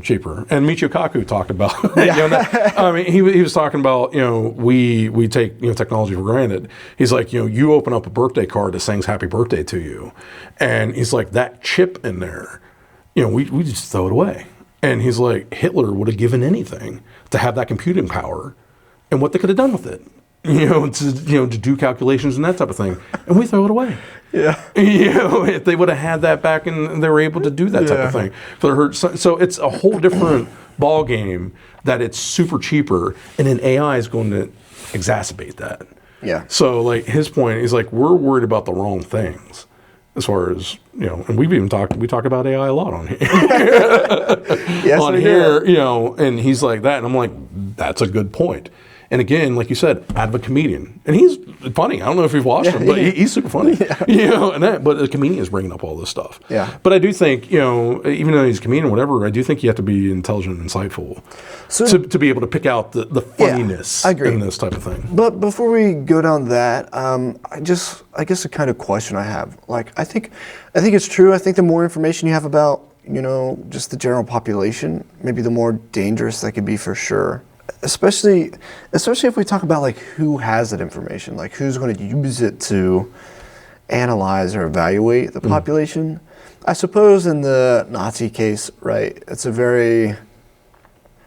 cheaper. And Michio Kaku talked about, that. I mean, he was talking about, we take, technology for granted. He's like, you open up a birthday card that sings happy birthday to you. And he's like, that chip in there, we just throw it away. And he's like, Hitler would have given anything to have that computing power and what they could have done with it. To do calculations and that type of thing, and we throw it away. Yeah. If they would have had that back and they were able to do that type of thing. So it's a whole different ball game that it's super cheaper, and then AI is going to exacerbate that. Yeah. So like his point, he's like, we're worried about the wrong things. As far as, and we talk about AI a lot on here. Yes, on here, and he's like that, and I'm like, that's a good point. And again, like you said, out of a comedian. And he's funny. I don't know if you've watched him, but he's super funny. But a comedian is bringing up all this stuff. Yeah. But I do think, even though he's a comedian or whatever, I do think you have to be intelligent and insightful to be able to pick out the funniness in this type of thing. But before we go down that, I guess the kind of question I have, like, I think it's true. I think the more information you have about, just the general population, maybe the more dangerous that could be for sure. Especially if we talk about like who has that information, like who's going to use it to analyze or evaluate the population. I suppose in the Nazi case, right, it's a very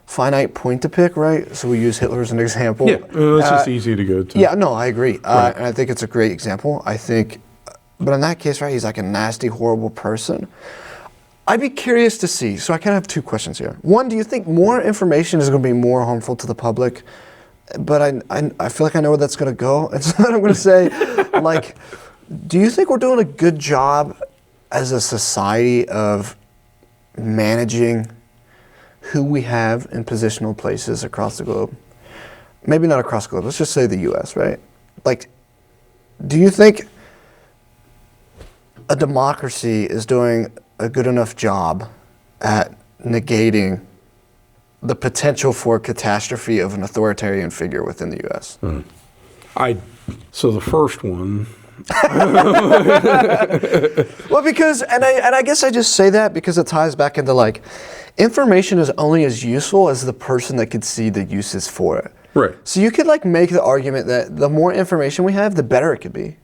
finite point to pick, right? So we use Hitler as an example. Yeah, it's just easy to go to. Yeah, no, I agree. Right. And I think it's a great example. But in that case, right, he's like a nasty, horrible person. I'd be curious to see. So I kind of have two questions here. One, do you think more information is going to be more harmful to the public? But I feel like I know where that's going to go. And so I'm going to say, like, do you think we're doing a good job as a society of managing who we have in positional places across the globe? Maybe not across the globe. Let's just say the U.S., right? Like, do you think a democracy is doing a good enough job at negating the potential for catastrophe of an authoritarian figure within the U.S.? So the first one. Well, because, and I guess I just say that because it ties back into like, information is only as useful as the person that could see the uses for it. Right. So you could like make the argument that the more information we have, the better it could be.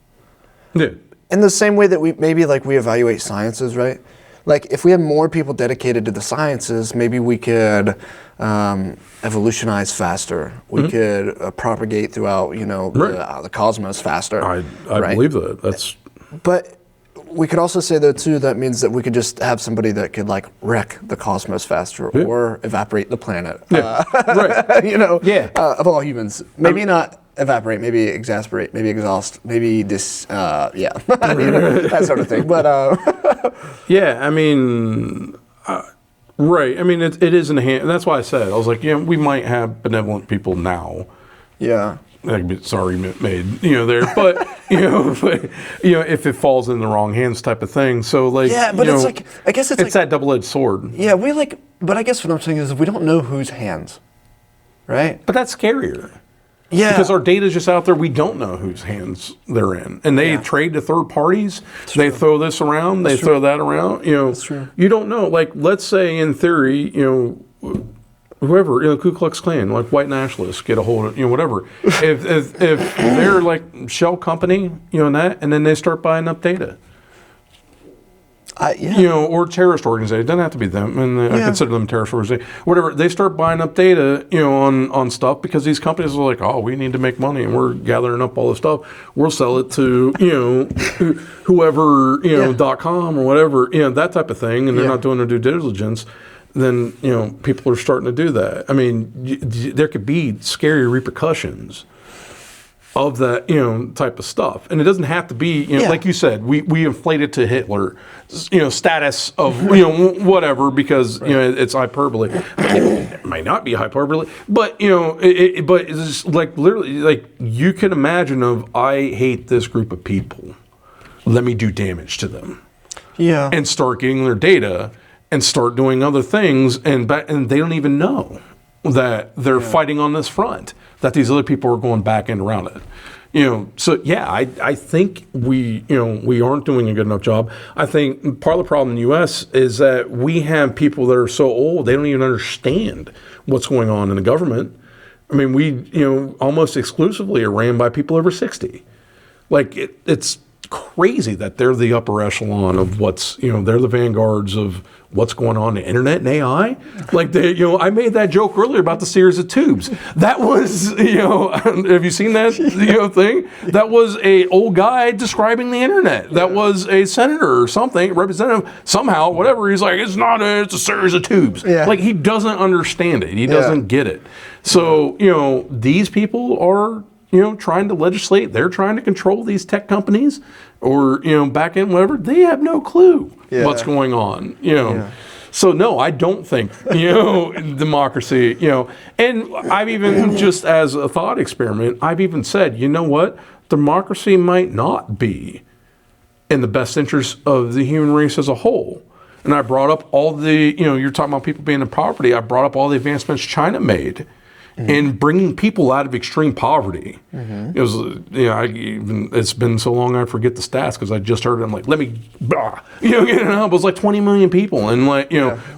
Yeah. In the same way that we evaluate sciences, right? Like if we had more people dedicated to the sciences, maybe we could evolutionize faster. We could propagate throughout, the cosmos faster. I believe that. But we could also say though too that means that we could just have somebody that could like wreck the cosmos faster or evaporate the planet. Yeah. Right. Of all humans, maybe not. Evaporate, maybe exasperate, maybe exhaust, maybe that sort of thing. But right. I mean, it is in the hand. That's why I said I was like, we might have benevolent people now. Yeah. It's argument made, there, but if it falls in the wrong hands, type of thing. So like, but it's like, I guess it's like, that double-edged sword. Yeah, but I guess what I'm saying is we don't know whose hands, right? But that's scarier. Yeah. Because our data is just out there. We don't know whose hands they're in. And they trade to third parties. They throw this around. They throw that around. That's true. You don't know. Like, let's say in theory, whoever, Ku Klux Klan, like white nationalists get a hold of, whatever. if they're like shell company, and then they start buying up data. Or terrorist organization. It doesn't have to be them, and I consider them terrorist organization. Whatever, they start buying up data, on stuff because these companies are like, oh, we need to make money, and we're gathering up all this stuff. We'll sell it to whoever, .com or whatever, that type of thing, and they're not doing their due diligence. then people are starting to do that. I mean, there could be scary repercussions of that type of stuff, and it doesn't have to be like you said, we inflate it to Hitler status of whatever, because it's hyperbole. It might not be hyperbole, but but it's just like literally, like, you can imagine I hate this group of people, let me do damage to them, and start getting their data and start doing other things, and they don't even know that they're fighting on this front, that these other people are going back and around it. So I think we aren't doing a good enough job. I think part of the problem in the U.S. is that we have people that are so old they don't even understand what's going on in the government. I mean, we almost exclusively are ran by people over 60. Like it's crazy that they're the upper echelon of what's they're the vanguards of what's going on in the internet and AI. Like I made that joke earlier about the series of tubes. That was have you seen that thing? That was a old guy describing the internet. That was a senator or something, representative somehow, whatever. He's like, it's a series of tubes. Like, he doesn't understand it. He doesn't get it. So these people are trying to legislate. They're trying to control these tech companies or, back end, whatever. They have no clue what's going on, So, no, I don't think, democracy, and I've even, just as a thought experiment, I've even said, you know what? Democracy might not be in the best interest of the human race as a whole. And I brought up all the, you're talking about people being in poverty. I brought up all the advancements China made in bringing people out of extreme poverty. It was, it's been so long I forget the stats because I just heard it. I'm like, let me, it was like 20 million people in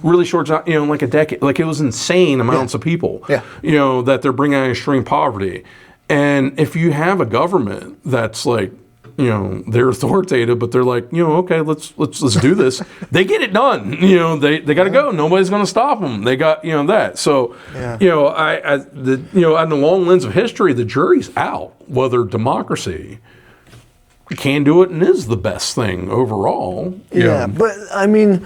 really short time, like a decade. Like, it was insane amounts of people, that they're bringing out of extreme poverty. And if you have a government that's like, they're authoritative, but they're like, okay, let's do this. They get it done. They got to go. Nobody's going to stop them. They got that. So on the long lens of history, the jury's out whether democracy can do it and is the best thing overall. But I mean,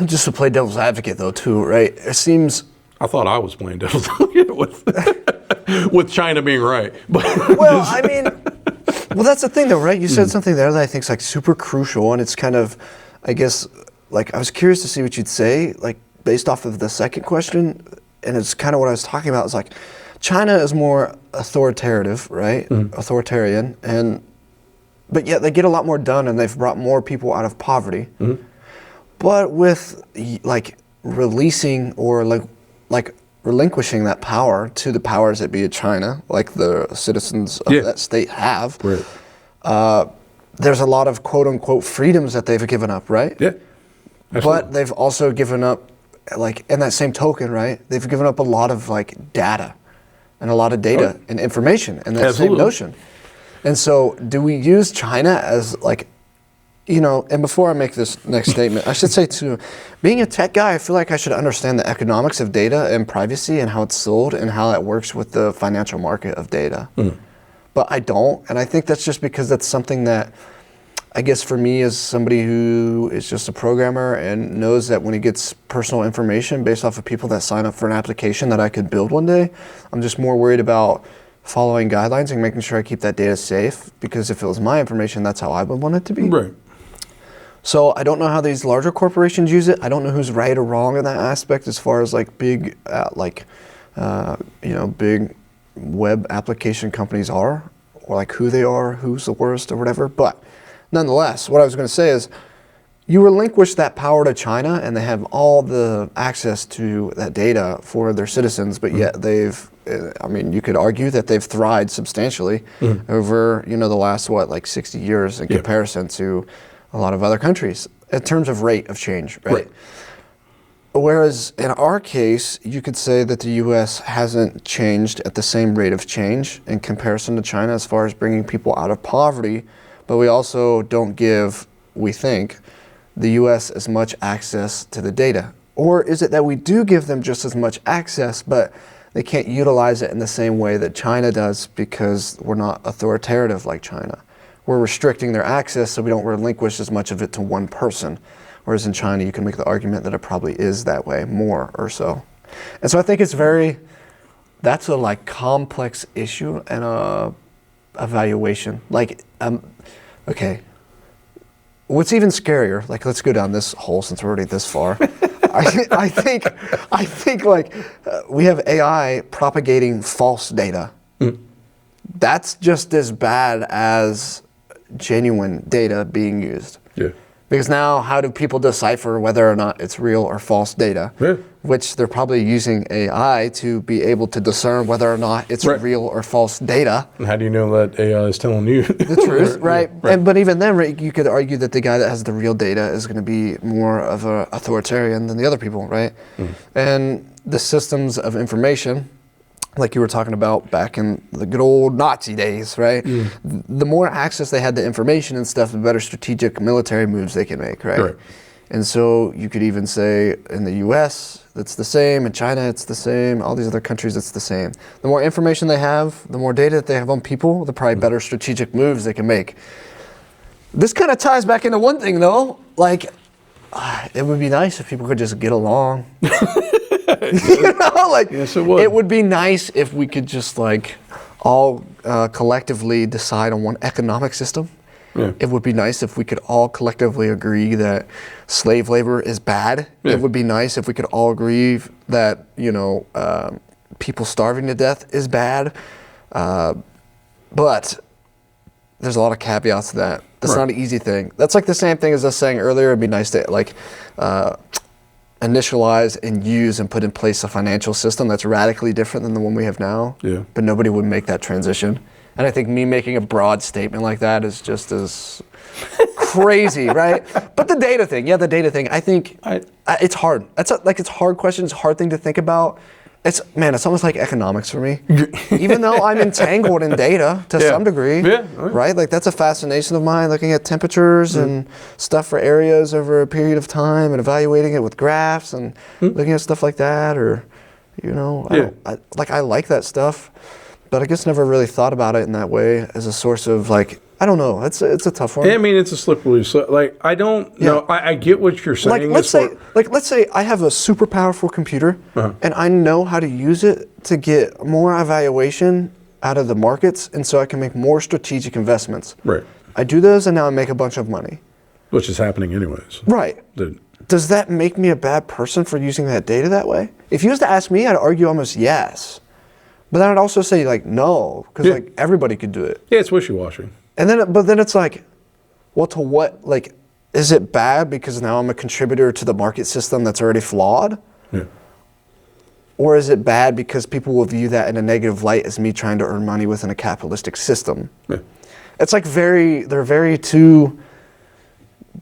just to play devil's advocate though too, right? It seems. I thought I was playing devil's advocate with China being right, but well, I mean. Well, that's the thing, though, right? You said something there that I think is like super crucial, and it's kind of, I guess, like I was curious to see what you'd say, like based off of the second question, and it's kind of what I was talking about. Is like China is more authoritative, right? Authoritarian, but yet they get a lot more done, and they've brought more people out of poverty. But with like releasing or like relinquishing that power to the powers that be in China, like the citizens of that state have, there's a lot of quote-unquote freedoms that they've given up, right? But they've also given up, like, in that same token, right, they've given up a lot of, like, data and a lot of data and information in that same notion. And so do we use China as, like, and before I make this next statement, I should say too, being a tech guy, I feel like I should understand the economics of data and privacy and how it's sold and how that works with the financial market of data. But I don't, and I think that's just because that's something that, I guess for me as somebody who is just a programmer and knows that when he gets personal information based off of people that sign up for an application that I could build one day, I'm just more worried about following guidelines and making sure I keep that data safe, because if it was my information, that's how I would want it to be. Right. So I don't know how these larger corporations use it. I don't know who's right or wrong in that aspect as far as like big, big web application companies are, or like who they are, who's the worst or whatever. But nonetheless, what I was going to say is you relinquish that power to China and they have all the access to that data for their citizens, but yet you could argue that they've thrived substantially over, the last, 60 years in comparison to a lot of other countries in terms of rate of change, right? Whereas in our case, you could say that the U.S. hasn't changed at the same rate of change in comparison to China as far as bringing people out of poverty, but we also don't give, we think, the U.S. as much access to the data. Or is it that we do give them just as much access, but they can't utilize it in the same way that China does because we're not authoritative like China? We're restricting their access so we don't relinquish as much of it to one person. Whereas in China, you can make the argument that it probably is that way, more or so. And so I think that's a like complex issue and a evaluation. Like, okay, what's even scarier, like let's go down this hole since we're already this far. I think like we have AI propagating false data. That's just as bad as genuine data being used. Yeah. Because now how do people decipher whether or not it's real or false data? Yeah. Which they're probably using AI to be able to discern whether or not it's real or false data. And how do you know that AI is telling you the truth, right? But even then, you could argue that the guy that has the real data is going to be more of an authoritarian than the other people, right? And the systems of information, like you were talking about back in the good old Nazi days, right? The more access they had to information and stuff, the better strategic military moves they can make, right? And so you could even say in the US, it's the same. In China, it's the same. All these other countries, it's the same. The more information they have, the more data that they have on people, the probably better strategic moves they can make. This kind of ties back into one thing, though. Like, it would be nice if people could just get along. You know, like, yes, it would be nice if we could just like all collectively decide on one economic system. Yeah. It would be nice if we could all collectively agree that slave labor is bad. Yeah. It would be nice if we could all agree that, you know, people starving to death is bad. But there's a lot of caveats to that. That's not an easy thing. That's like the same thing as us saying earlier. It'd be nice to like initialize and use and put in place a financial system that's radically different than the one we have now. Yeah. But nobody would make that transition. And I think me making a broad statement like that is just as crazy, right? But the data thing, I think it's hard. It's a hard question. It's a hard thing to think about. It's almost like economics for me. Even though I'm entangled in data to some degree, right? Like that's a fascination of mine, looking at temperatures and stuff for areas over a period of time and evaluating it with graphs and looking at stuff like that, or, you know, I like that stuff. But I guess never really thought about it in that way as a source of like, I don't know. It's a tough one. I mean, it's a slippery slope. Like, I don't know. I get what you're saying. Let's say I have a super powerful computer and I know how to use it to get more evaluation out of the markets, and so I can make more strategic investments. Right. I do those and now I make a bunch of money. Which is happening anyways. Right. Does that make me a bad person for using that data that way? If you was to ask me, I'd argue almost yes. But then I'd also say like no, because like everybody could do it. Yeah, it's wishy-washy. And then it's like, well, to what? Like, is it bad because now I'm a contributor to the market system that's already flawed? Yeah. Or is it bad because people will view that in a negative light as me trying to earn money within a capitalistic system? Yeah. It's like they're very two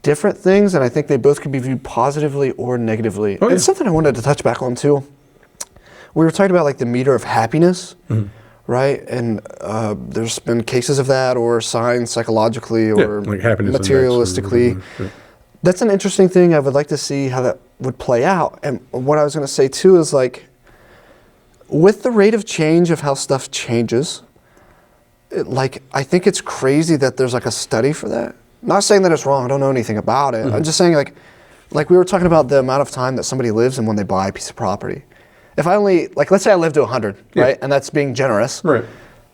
different things, and I think they both can be viewed positively or negatively. It's something I wanted to touch back on too. We were talking about like the meter of happiness, right? And there's been cases of that, or signs psychologically, or like materialistically. That's an interesting thing. I would like to see how that would play out. And what I was going to say too is like, with the rate of change of how stuff changes, I think it's crazy that there's like a study for that. Not saying that it's wrong. I don't know anything about it. I'm just saying like we were talking about the amount of time that somebody lives and when they buy a piece of property. If I only, like, let's say I live to 100, right? And that's being generous. Right.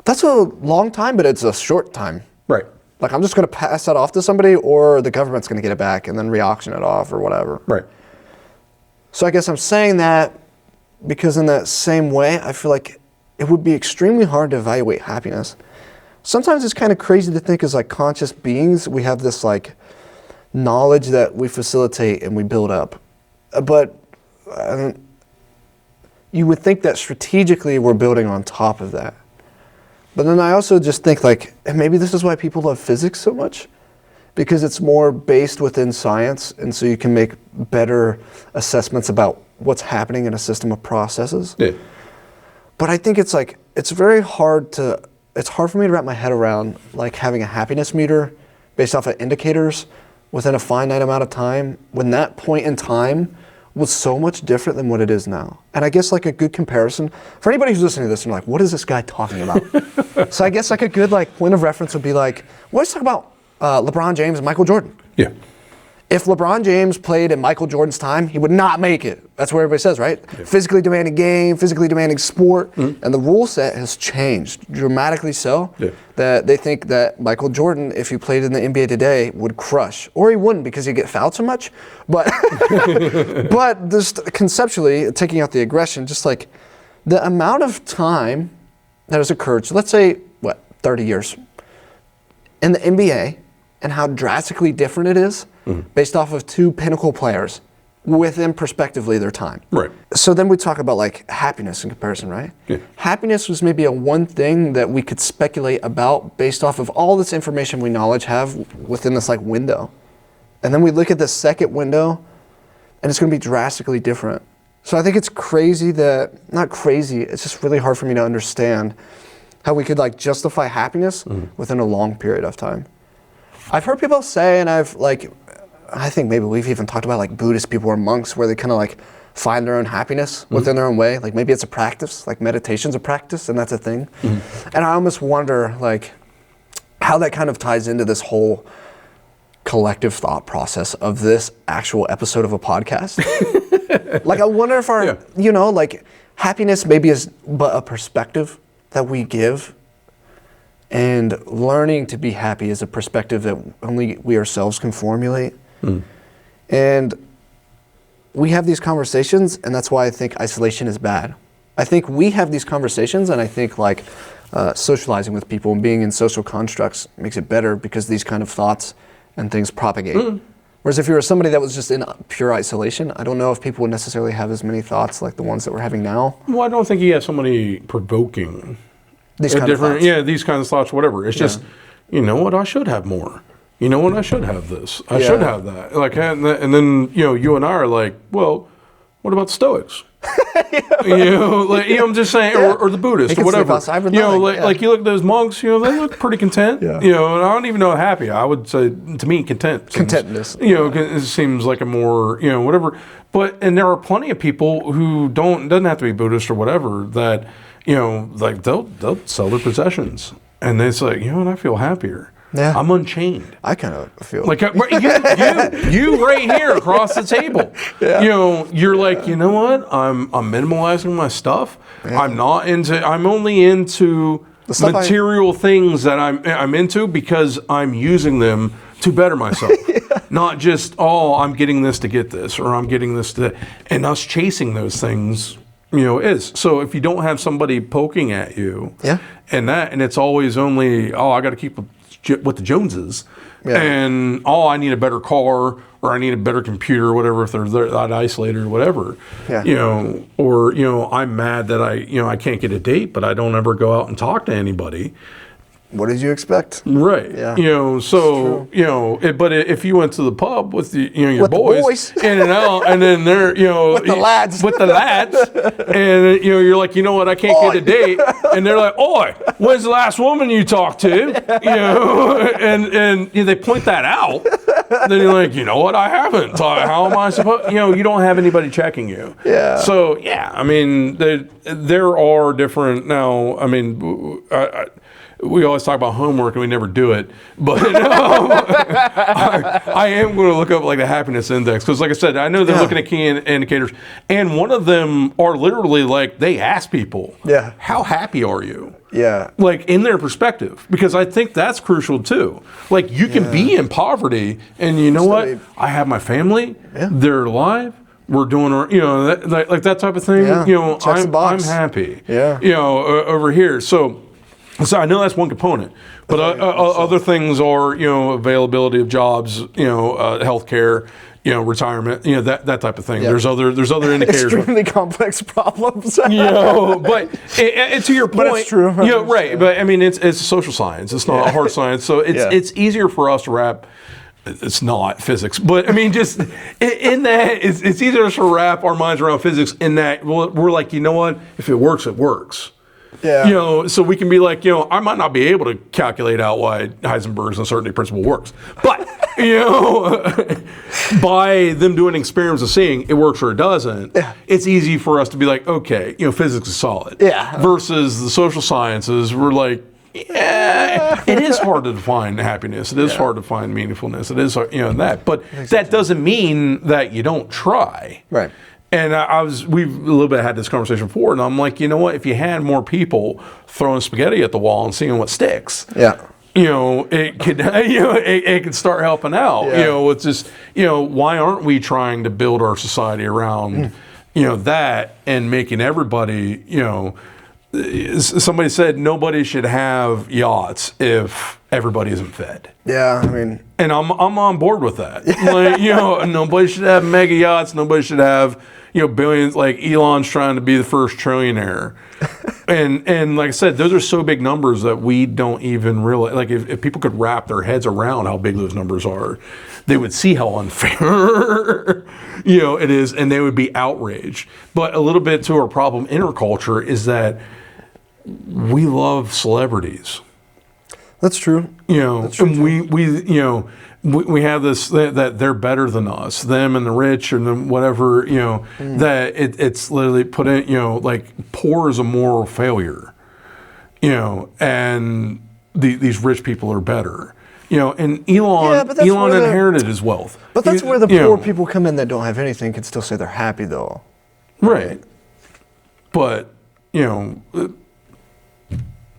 That's a long time, but it's a short time. Right. Like, I'm just going to pass that off to somebody, or the government's going to get it back and then re-auction it off or whatever. Right. So I guess I'm saying that because in that same way, I feel like it would be extremely hard to evaluate happiness. Sometimes it's kind of crazy to think as like conscious beings, we have this like knowledge that we facilitate and we build up. But you would think that strategically we're building on top of that. But then I also just think like, and maybe this is why people love physics so much, because it's more based within science, and so you can make better assessments about what's happening in a system of processes. Yeah. But I think it's like, it's hard for me to wrap my head around like having a happiness meter based off of indicators within a finite amount of time, when that point in time was so much different than what it is now. And I guess like a good comparison, for anybody who's listening to this and like, what is this guy talking about? So I guess like a good like point of reference would be like, well, let's talk about LeBron James and Michael Jordan. Yeah. If LeBron James played in Michael Jordan's time, he would not make it. That's what everybody says, right? Yeah. Physically demanding game, physically demanding sport. And the rule set has changed dramatically so that they think that Michael Jordan, if he played in the NBA today, would crush. Or he wouldn't because he'd get fouled so much. But, but just conceptually, taking out the aggression, just like the amount of time that has occurred, so let's say, 30 years in the NBA, and how drastically different it is based off of two pinnacle players within prospectively their time. Right. So then we talk about like happiness in comparison, right? Yeah. Happiness was maybe a one thing that we could speculate about based off of all this information we have within this like window. And then we look at the second window and it's going to be drastically different. So I think it's crazy that, not crazy, it's just really hard for me to understand how we could like justify happiness within a long period of time. I've heard people say, and I think maybe we've even talked about like Buddhist people or monks where they kind of like find their own happiness within their own way. Like maybe it's a practice, like meditation's a practice and that's a thing. And I almost wonder like how that kind of ties into this whole collective thought process of this actual episode of a podcast. Like I wonder if our, like happiness maybe is but a perspective that we give, and learning to be happy is a perspective that only we ourselves can formulate. And we have these conversations, and that's why I think isolation is bad. I think we have these conversations, and I think like socializing with people and being in social constructs makes it better because these kind of thoughts and things propagate. Whereas if you were somebody that was just in pure isolation, I don't know if people would necessarily have as many thoughts like the ones that we're having now. Well, I don't think you have somebody provoking these kind of thoughts. Yeah, these kinds of thoughts, whatever. It's just, you know what, I should have more. You know what, I should have this. I should have that. Like, and then, you and I are like, well, what about the Stoics? I'm just saying, or the Buddhists, or whatever. Like you look at those monks, they look pretty content. And I don't even know happy. I would say, to me, contentness. It seems like a more, whatever. And there are plenty of people who doesn't have to be Buddhist or whatever, that, like they'll sell their possessions, and it's like, I feel happier. Yeah. I'm unchained. I kind of feel like you right here across the table. You're like, you know what? I'm minimalizing my stuff. Yeah. I'm only into material things that I'm into because I'm using them to better myself. Not just, I'm getting this to get this, or I'm getting this to, and us chasing those things. Is. So if you don't have somebody poking at you, and it's always only, I got to keep with the Joneses, and I need a better car, or I need a better computer, or whatever, if they're that isolated or whatever, or I'm mad that I can't get a date, but I don't ever go out and talk to anybody. What did you expect? Right. Yeah. But if you went to the pub with your boys in and out, and then they're, with the lads, and you're like, what, I can't get a date, and they're like, oi, when's the last woman you talked to? And they point that out. Then you're like, what, I haven't. How am I supposed? You don't have anybody checking you. Yeah. So I mean, there are different now. I mean, we always talk about homework and we never do it, but I am going to look up like the happiness index, because like I said, I know they're looking at key indicators, and one of them are literally like, they ask people, how happy are you? Yeah. Like in their perspective, because I think that's crucial too. Like you can be in poverty and what? I have my family, they're alive. We're doing, like that type of thing. I'm happy. Over here. So I know that's one component, but other things are, availability of jobs, healthcare, retirement, that type of thing. Yeah. There's other indicators. Extremely complex problems. But and to your point, but it's true. Right. But I mean, it's a social science. It's not a hard science. So it's easier for us to wrap. It's not physics, but I mean, just in that, it's easier to wrap our minds around physics in that we're like, what? If it works, it works. Yeah. So we can be like, I might not be able to calculate out why Heisenberg's uncertainty principle works, but, by them doing experiments and seeing it works or it doesn't, it's easy for us to be like, okay, physics is solid. Yeah. Versus the social sciences, we're like, Yeah, it is hard to define happiness. It is hard to find meaningfulness. It is, that. But that doesn't mean that you don't try. Right. And we've a little bit had this conversation before, and I'm like, you know what? If you had more people throwing spaghetti at the wall and seeing what sticks, it could, it could start helping out. Yeah. It's just, why aren't we trying to build our society around, that and making everybody, somebody said nobody should have yachts if everybody isn't fed. Yeah, I mean, and I'm on board with that. Like, nobody should have mega yachts. Nobody should have billions. Like Elon's trying to be the first trillionaire, and like I said, those are so big numbers that we don't even realize. Like if people could wrap their heads around how big those numbers are, they would see how unfair it is, and they would be outraged. But a little bit to our problem in our culture is that we love celebrities. That's true. That's true. And we have this that they're better than us, them and the rich and the whatever, that it's literally put in, like poor is a moral failure, and these rich people are better, and Elon inherited his wealth. But that's where the poor people come in that don't have anything can still say they're happy though. Right. But,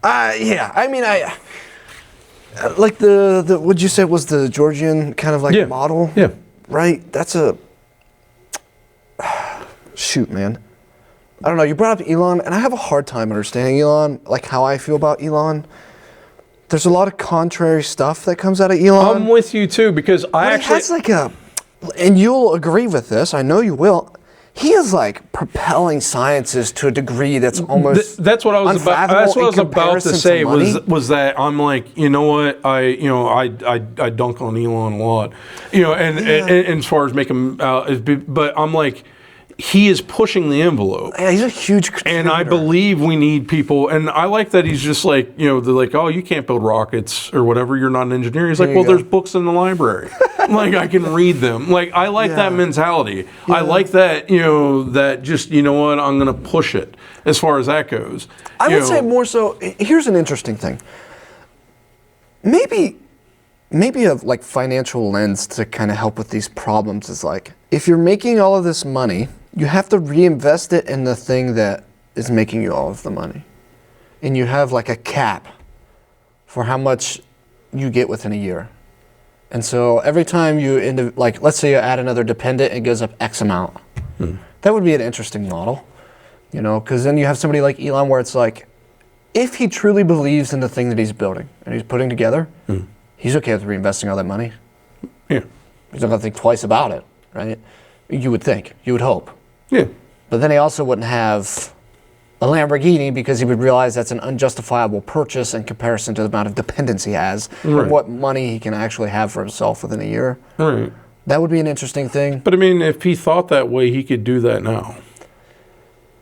I mean, like the what'd you say was the Georgian kind of like model? Yeah. Right? That's shoot, man. I don't know. You brought up Elon, and I have a hard time understanding Elon, like how I feel about Elon. There's a lot of contrary stuff that comes out of Elon. I'm with you too, because He has like and you'll agree with this, I know you will. He is like propelling sciences to a degree that's almost that's what I was about. That's what I was about to say was that I'm like, you know what, I dunk on Elon a lot, and as far as make him but I'm like, he is pushing the envelope. Yeah, he's a huge contributor. And I believe we need people, and I like that he's just like, they're like, oh, you can't build rockets or whatever, you're not an engineer. He's like, well, there's books in the library. Like, I can read them. Like, I like that mentality. Yeah. I like that, that just, what, I'm going to push it as far as that goes. I would say more so, here's an interesting thing. Maybe a like financial lens to kind of help with these problems is like, if you're making all of this money, you have to reinvest it in the thing that is making you all of the money. And you have like a cap for how much you get within a year. And so every time you, like, let's say you add another dependent, it goes up X amount. That would be an interesting model, because then you have somebody like Elon where it's like, if he truly believes in the thing that he's building and he's putting together, he's okay with reinvesting all that money. Yeah. He's not going to think twice about it, right? You would think, you would hope. Yeah. But then he also wouldn't have a Lamborghini because he would realize that's an unjustifiable purchase in comparison to the amount of dependence he has and what money he can actually have for himself within a year. Right. That would be an interesting thing. But I mean, if he thought that way, he could do that now.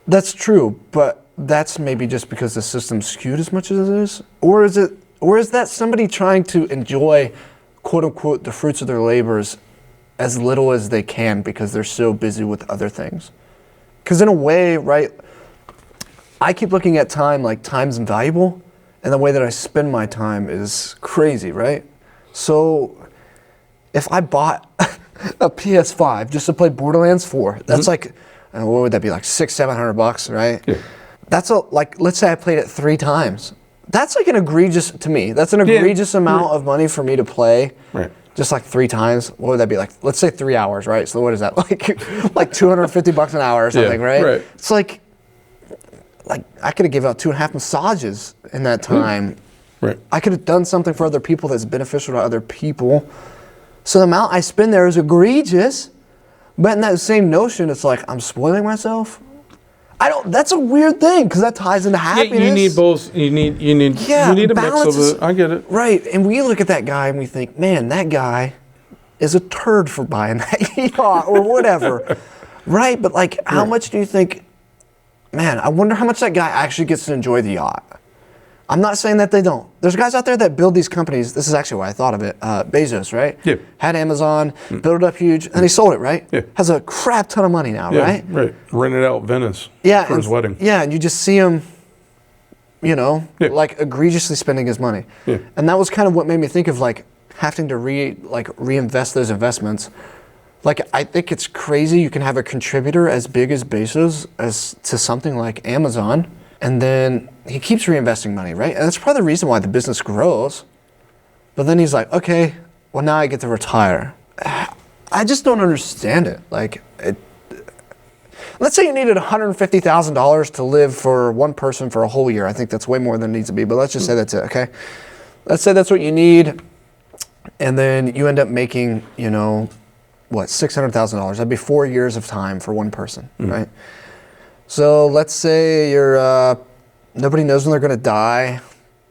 That's true, but that's maybe just because the system's skewed as much as it is? Or is that somebody trying to enjoy, quote unquote, the fruits of their labors as little as they can because they're so busy with other things? Because in a way, right, I keep looking at time like time's invaluable, and the way that I spend my time is crazy, right? So if I bought a PS5 just to play Borderlands 4, that's like, what would that be, like $600-700, right? Yeah. That's like, let's say I played it 3 times. That's like an egregious, to me, that's an egregious amount of money for me to play. Right. Just like 3 times. What would that be, like? Let's say 3 hours, right? So what is that, like $250 an hour or something, right? It's like I could have given out 2.5 massages in that time. Right. I could have done something for other people that's beneficial to other people. So the amount I spend there is egregious, but in that same notion, it's like I'm spoiling myself. That's a weird thing because that ties into happiness. Yeah, you need both. You need a mix of it. I get it. Right, and we look at that guy and we think, man, that guy is a turd for buying that yacht or whatever. Right, but like, how much do you think? Man, I wonder how much that guy actually gets to enjoy the yacht. I'm not saying that they don't. There's guys out there that build these companies. This is actually why I thought of it. Bezos, right? Yeah. Had Amazon, built it up huge, and he sold it, right? Yeah. Has a crap ton of money now, right? Right. Rented out Venice for his wedding. Yeah, and you just see him like egregiously spending his money. Yeah. And that was kind of what made me think of like having to reinvest those investments. Like, I think it's crazy you can have a contributor as big as Bezos as to something like Amazon, and then he keeps reinvesting money, right? And that's probably the reason why the business grows. But then he's like, okay, well, now I get to retire. I just don't understand it. Like, let's say you needed $150,000 to live for one person for a whole year. I think that's way more than it needs to be, but let's just say that's it, okay? Let's say that's what you need, and then you end up making, $600,000. That'd be 4 years of time for one person, right? So let's say you're, nobody knows when they're gonna die,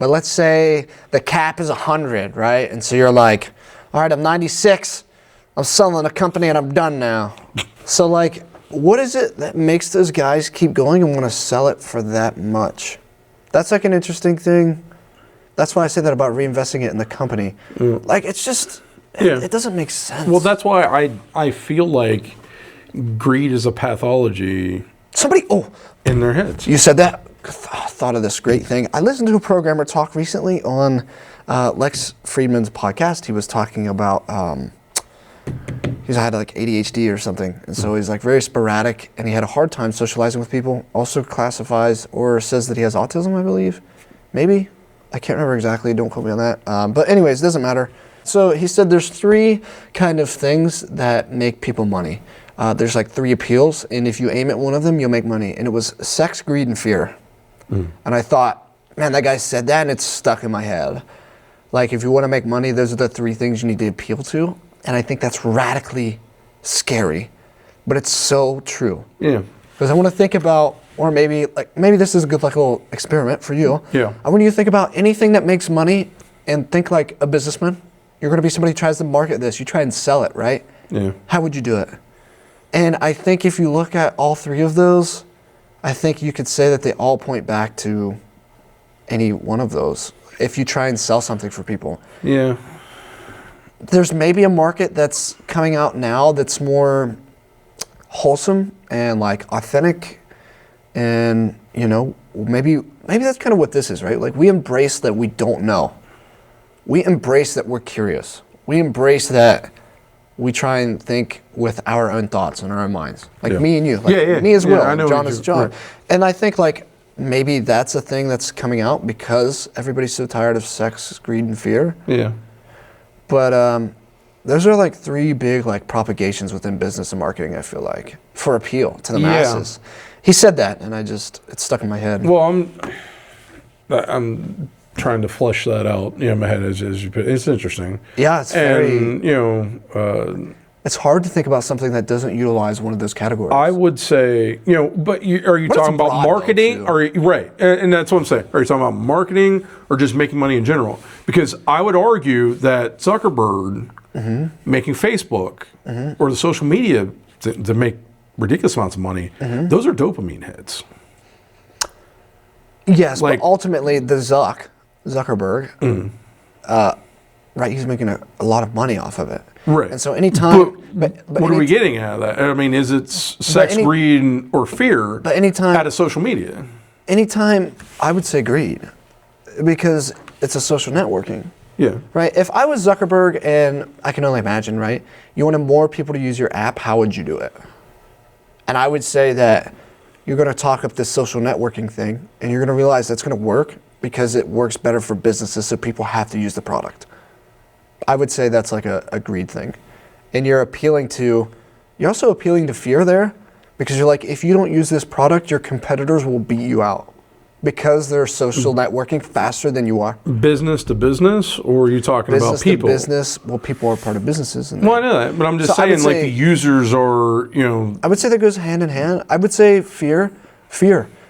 but let's say the cap is 100, right? And so you're like, all right, I'm 96, I'm selling the company and I'm done now. So like, what is it that makes those guys keep going and want to sell it for that much? That's like an interesting thing. That's why I say that about reinvesting it in the company. Like, it's just, it doesn't make sense. Well, that's why I feel like greed is a pathology in their heads. You said that? I thought of this great thing. I listened to a programmer talk recently on Lex Friedman's podcast. He was talking about, he had like ADHD or something. And so he's like very sporadic and he had a hard time socializing with people. Also classifies or says that he has autism, I believe. Maybe. I can't remember exactly. Don't quote me on that. But anyways, it doesn't matter. So he said there's 3 kind of things that make people money. There's like 3 appeals, and if you aim at one of them, you'll make money. And it was sex, greed, and fear. And I thought, man, that guy said that, and it's stuck in my head. Like, if you want to make money, those are the 3 things you need to appeal to. And I think that's radically scary, but it's so true. Yeah. Because I want to think about, or maybe this is a good like little experiment for you. Yeah. I want you to think about anything that makes money and think like a businessman. You're going to be somebody who tries to market this. You try and sell it, right? Yeah. How would you do it? And I think if you look at all 3 of those, I think you could say that they all point back to any one of those. If you try and sell something for people. Yeah. There's maybe a market that's coming out now that's more wholesome and like authentic, and maybe that's kind of what this is, right? Like, we embrace that we don't know. We embrace that we're curious. We embrace that we try and think with our own thoughts and our own minds. Like me and you. Like me as well. I know John is John. Right. And I think like maybe that's a thing that's coming out because everybody's so tired of sex, greed, and fear. Yeah. But those are like 3 big like propagations within business and marketing, I feel like, for appeal to the masses. He said that, and it's stuck in my head. Well, I'm trying to flesh that out in my head as you put it. It's interesting. Yeah, it's very... it's hard to think about something that doesn't utilize one of those categories. I would say, but are you talking about marketing? Right, and that's what I'm saying. Are you talking about marketing or just making money in general? Because I would argue that Zuckerberg making Facebook or the social media to make ridiculous amounts of money, those are dopamine hits. Yes, but ultimately the Zuckerberg, right, he's making a lot of money off of it. Right. And so anytime... But what are we getting out of that? I mean, is it sex, greed, or fear out of social media? Anytime, I would say greed, because it's a social networking. Yeah. Right? If I was Zuckerberg, and I can only imagine, right? You wanted more people to use your app, how would you do it? And I would say that you're going to talk up this social networking thing, and you're going to realize that's going to work because it works better for businesses, so people have to use the product. I would say that's like a greed thing. And you're also appealing to fear there, because you're like, if you don't use this product, your competitors will beat you out because they're social networking faster than you are. Business to business, or are you talking about people? Business to business. Well, people are part of businesses. Well, I know that, but I'm just saying, like, the users are, I would say that goes hand in hand. I would say fear,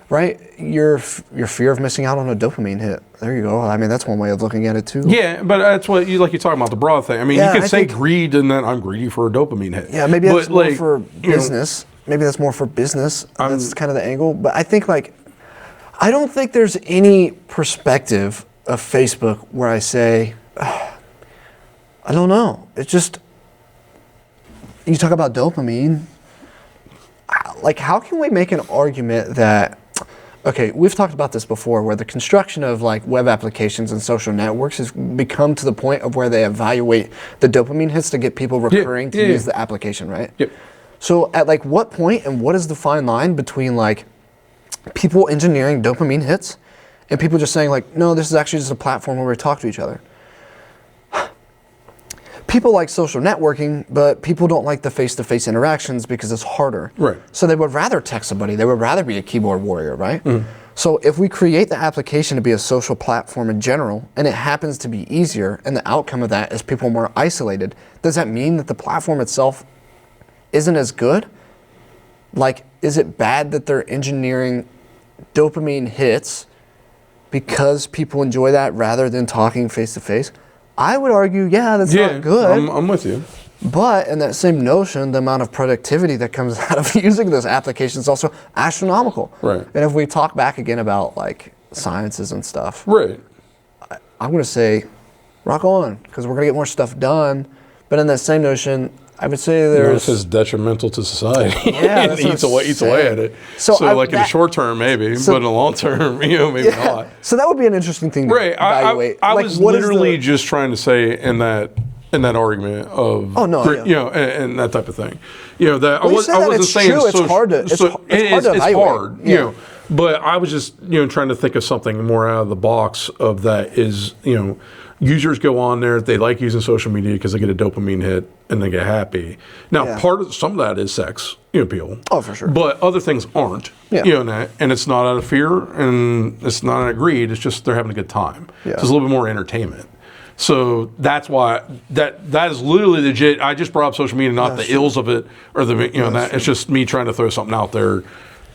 right? Your fear of missing out on a dopamine hit. There you go. I mean, that's one way of looking at it too. Yeah, but that's what you're talking about, the broad thing. I mean, you could say greed and then I'm greedy for a dopamine hit. Yeah, maybe that's more for business. Maybe that's more for business. That's kind of the angle. But I think I don't think there's any perspective of Facebook where I say, I don't know. It's just, you talk about dopamine. Like, how can we make an argument that, okay, we've talked about this before, where the construction of like web applications and social networks has become to the point of where they evaluate the dopamine hits to get people recurring to use the application, right? Yep. So at like what point and what is the fine line between like people engineering dopamine hits and people just saying like, no, this is actually just a platform where we talk to each other? People like social networking, but people don't like the face-to-face interactions because it's harder. Right. So they would rather text somebody. They would rather be a keyboard warrior, right? So if we create the application to be a social platform in general, and it happens to be easier, and the outcome of that is people more isolated, does that mean that the platform itself isn't as good? Like, is it bad that they're engineering dopamine hits because people enjoy that rather than talking face-to-face? I would argue, yeah, that's not good. I'm with you. But in that same notion, the amount of productivity that comes out of using this application is also astronomical. Right. And if we talk back again about like sciences and stuff, Right. I'm going to say rock on, because we're going to get more stuff done. But in that same notion, I would say This is detrimental to society. Yeah, it eats away at it. So like in the short term, maybe, but in the long term, maybe not. So that would be an interesting thing to evaluate. I was literally just trying to say in that argument of and that type of thing. That I wasn't saying true. It's hard to it's hard to evaluate. It's hard, but I was just trying to think of something more out of the box of that is users go on there, they like using social media because they get a dopamine hit and they get happy. Now, some of that is sex appeal. Oh, for sure. But other things aren't. Yeah. And it's not out of fear and it's not out of greed. It's just they're having a good time. Yeah. So it's a little bit more entertainment. So that's why that is literally legit. I just brought up social media, not the ills of it or the that. It's just me trying to throw something out there.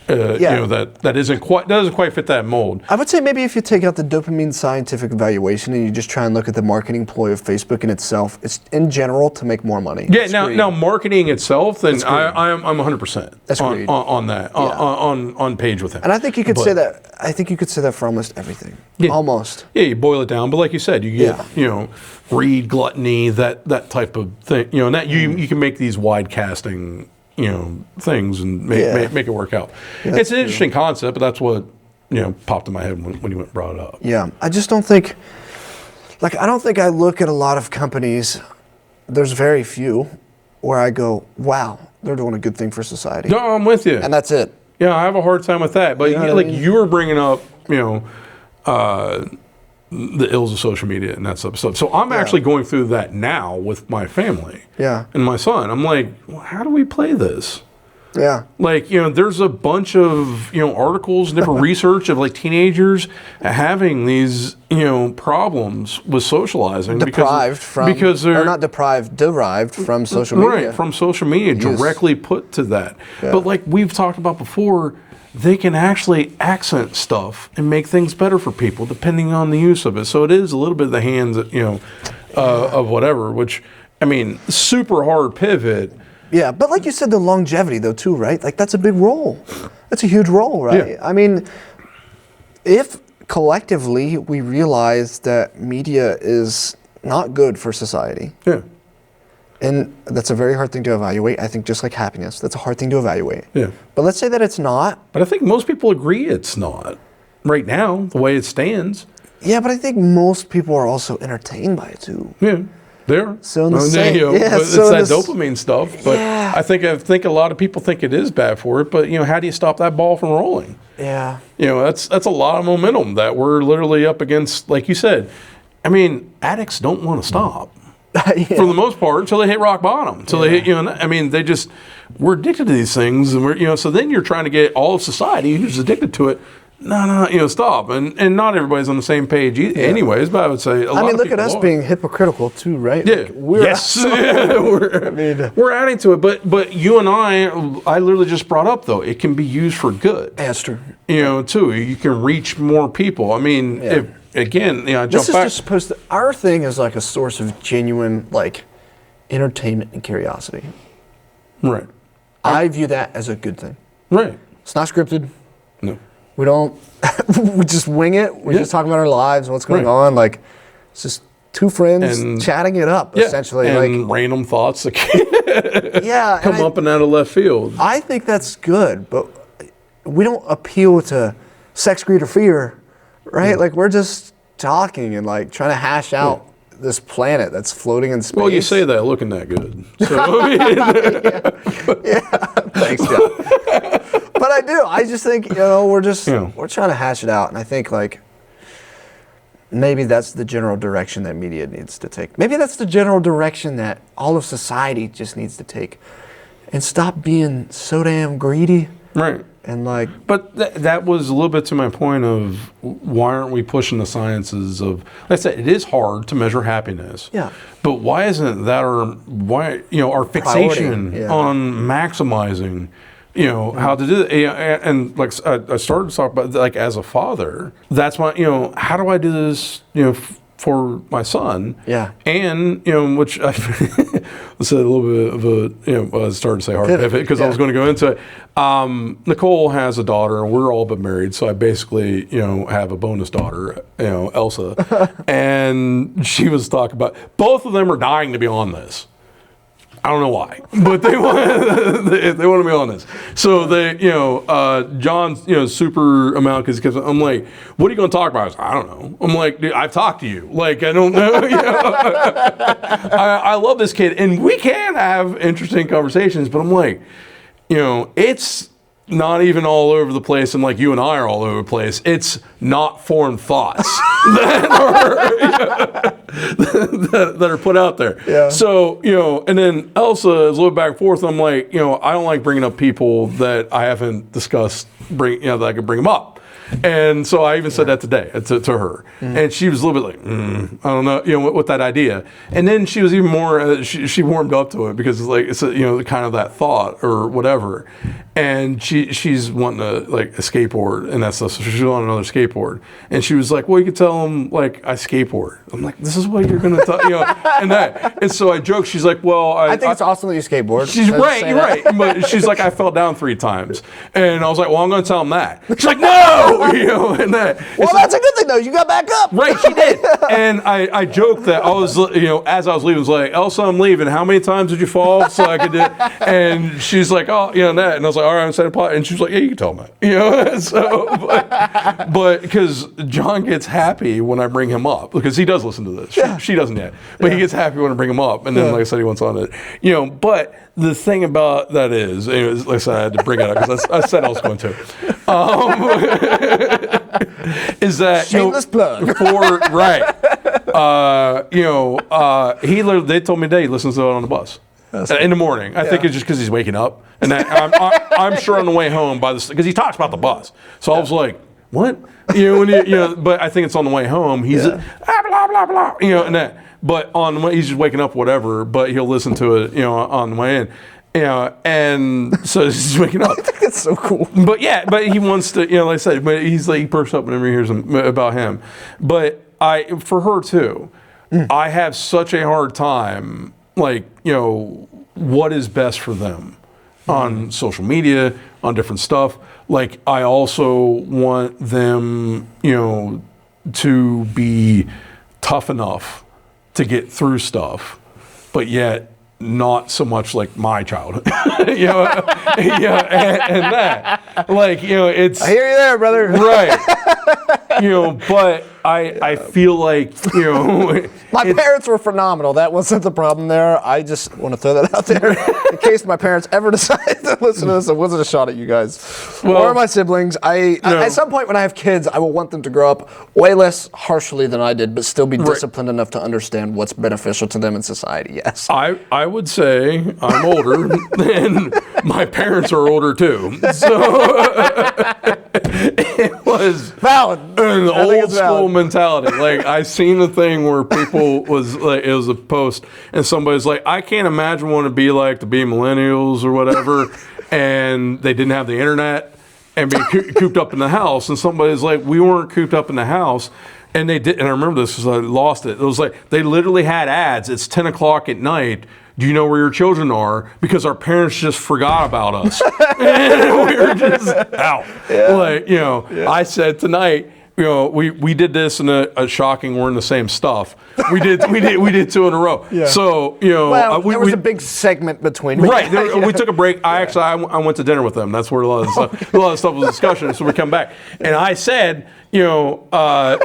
That doesn't quite fit that mold. I would say maybe if you take out the dopamine scientific evaluation and you just try and look at the marketing ploy of Facebook in itself, it's in general to make more money. Yeah. Now marketing itself, then I'm 100% on that on page with him. And I think you could say that. I think you could say that for almost everything. Yeah. Almost. Yeah, you boil it down, but like you said, you get greed, gluttony, that type of thing. And that you can make these wide casting things and make it work out. Yeah, it's an interesting concept, but that's what popped in my head when you brought it up. Yeah, I just don't think, I don't think I look at a lot of companies. There's very few where I go, wow, they're doing a good thing for society. No, I'm with you, and that's it. Yeah, I have a hard time with that. But you were bringing up, the ills of social media and that stuff. So I'm actually going through that now with my family. Yeah. And my son. I'm like, well, how do we play this? Yeah. There's a bunch of, articles, different research of teenagers having these, problems with socializing. Derived from social media. Right, from social media, directly put to that. Yeah. But like we've talked about before, they can actually accent stuff and make things better for people depending on the use of it. So it is a little bit of the hands, of whatever, which, super hard pivot. Yeah, but like you said, the longevity though too, right? That's a big role. That's a huge role, right? Yeah. If collectively we realize that media is not good for society. Yeah. And that's a very hard thing to evaluate. I think just like happiness, that's a hard thing to evaluate. Yeah. But let's say that it's not. But I think most people agree it's not right now, the way it stands. Yeah, but I think most people are also entertained by it too. Yeah, they are. So in the same, it's that dopamine stuff. But I think a lot of people think it is bad for it. But how do you stop that ball from rolling? Yeah. That's a lot of momentum that we're literally up against. Like you said, addicts don't want to stop. For the most part, until they hit rock bottom, until they hit, we're addicted to these things, and we're, so then you're trying to get all of society who's addicted to it. No, stop, and not everybody's on the same page, anyways. But I would say, look at us being hypocritical too, right? Yeah, we're adding to it, but you and I literally just brought up though, it can be used for good. That's true. Too, you can reach more people. If again, this is just supposed to. Our thing is like a source of genuine entertainment and curiosity. Right. I view that as a good thing. Right. It's not scripted. No. We don't. We just wing it. We just talk about our lives and what's going on. It's just two friends chatting it up, essentially. And random thoughts that come up and out of left field. I think that's good, but we don't appeal to sex, greed, or fear, right? Like we're just talking and like trying to hash out this planet that's floating in space. Well, you say that looking that good. So, I mean, Thanks, John. But I do. I just think, we're trying to hash it out. And I think like maybe that's the general direction that media needs to take. Maybe that's the general direction that all of society just needs to take. And stop being so damn greedy. Right. And like, but that was a little bit to my point of why aren't we pushing the sciences of? Like I said, it is hard to measure happiness. Yeah. But why isn't that our fixation on maximizing, how to do it? And like I started to talk about like as a father, that's my how do I do this for my son? Yeah. And which I was a little bit of a I started to say hard pivot because I was going to go into it. Nicole has a daughter, and we're all but married, so I basically, have a bonus daughter, Elsa, and she was talking about both of them are dying to be on this. I don't know why, but they want to be on this. So they, John's, super amount because I'm like, what are you going to talk about? I don't know. I'm like, dude, I've talked to you. Like, I don't know. I love this kid, and we can have interesting conversations. But I'm like, it's not even all over the place, and like you and I are all over the place. It's not formed thoughts that are put out there. Yeah. So, and then Elsa is a little back and forth. And I'm like, I don't like bringing up people that I haven't discussed, that I could bring them up. And so I even said that today to her. And she was a little bit like, I don't know, with that idea. And then she was even more, she warmed up to it because it's kind of that thought or whatever. And she's wanting a skateboard and that stuff. So she's on another skateboard. And she was like, well, you could tell them I skateboard. I'm like, this is what you're going to tell, and that. And so I joked, she's like, well, I think it's awesome that you skateboard. She's right, you're right. But she's like, I fell down 3 times. And I was like, well, I'm going to tell them that. She's like, no! And that. Well, that's a good thing, though. You got back up. Right, she did. And I joked that I was, as I was leaving, I was like, Elsa, I'm leaving. How many times did you fall so I could do it? And she's like, oh, and that. And I was like, all right, I'm saying pot. And she was like, yeah, you can tell them that. So, but because John gets happy when I bring him up, because he does listen to this. She doesn't yet. But he gets happy when I bring him up. And then, like I said, he wants on it. But the thing about that is, anyways, like I said, I had to bring it up because I said I was going to. Is that shameless plug? They told me today he listens to it on the bus in the morning. I think it's just because he's waking up, and I'm sure on the way home because he talks about the bus. So I was like, what? But I think it's on the way home. He's blah blah blah, and that. But on the way, he's just waking up, whatever. But he'll listen to it, on the way in. And so he's waking up. I think that's so cool. But he wants to, like I said, but he's like, he perks up whenever he hears about him. But for her too, I have such a hard time, what is best for them on social media, on different stuff. Like, I also want them, to be tough enough to get through stuff, but yet not so much like my childhood, and that, it's. I hear you there, brother. Right. But I feel like, my parents were phenomenal. That wasn't the problem there. I just want to throw that out there in case my parents ever decide to listen to this. It wasn't a shot at you guys or my siblings. At some point when I have kids, I will want them to grow up way less harshly than I did, but still be disciplined enough to understand what's beneficial to them in society. Yes. I would say I'm older and my parents are older too. So it was valid. An old school mentality. Like, I seen the thing where people was like, it was a post and somebody's like, I can't imagine what it'd be like to be millennials or whatever, and they didn't have the internet and be cooped up in the house. And somebody's like, we weren't cooped up in the house. And they did, and I remember this because I lost it. It was like, they literally had ads. It's 10 o'clock at night. Do you know where your children are? Because our parents just forgot about us. And we were just out. I said tonight, we did this in a shocking. We're in the same stuff. We did 2 in a row. Yeah. So there was a big segment between. Right. We took a break. I went to dinner with them. That's where a lot of stuff was discussion. So we come back, and I said, my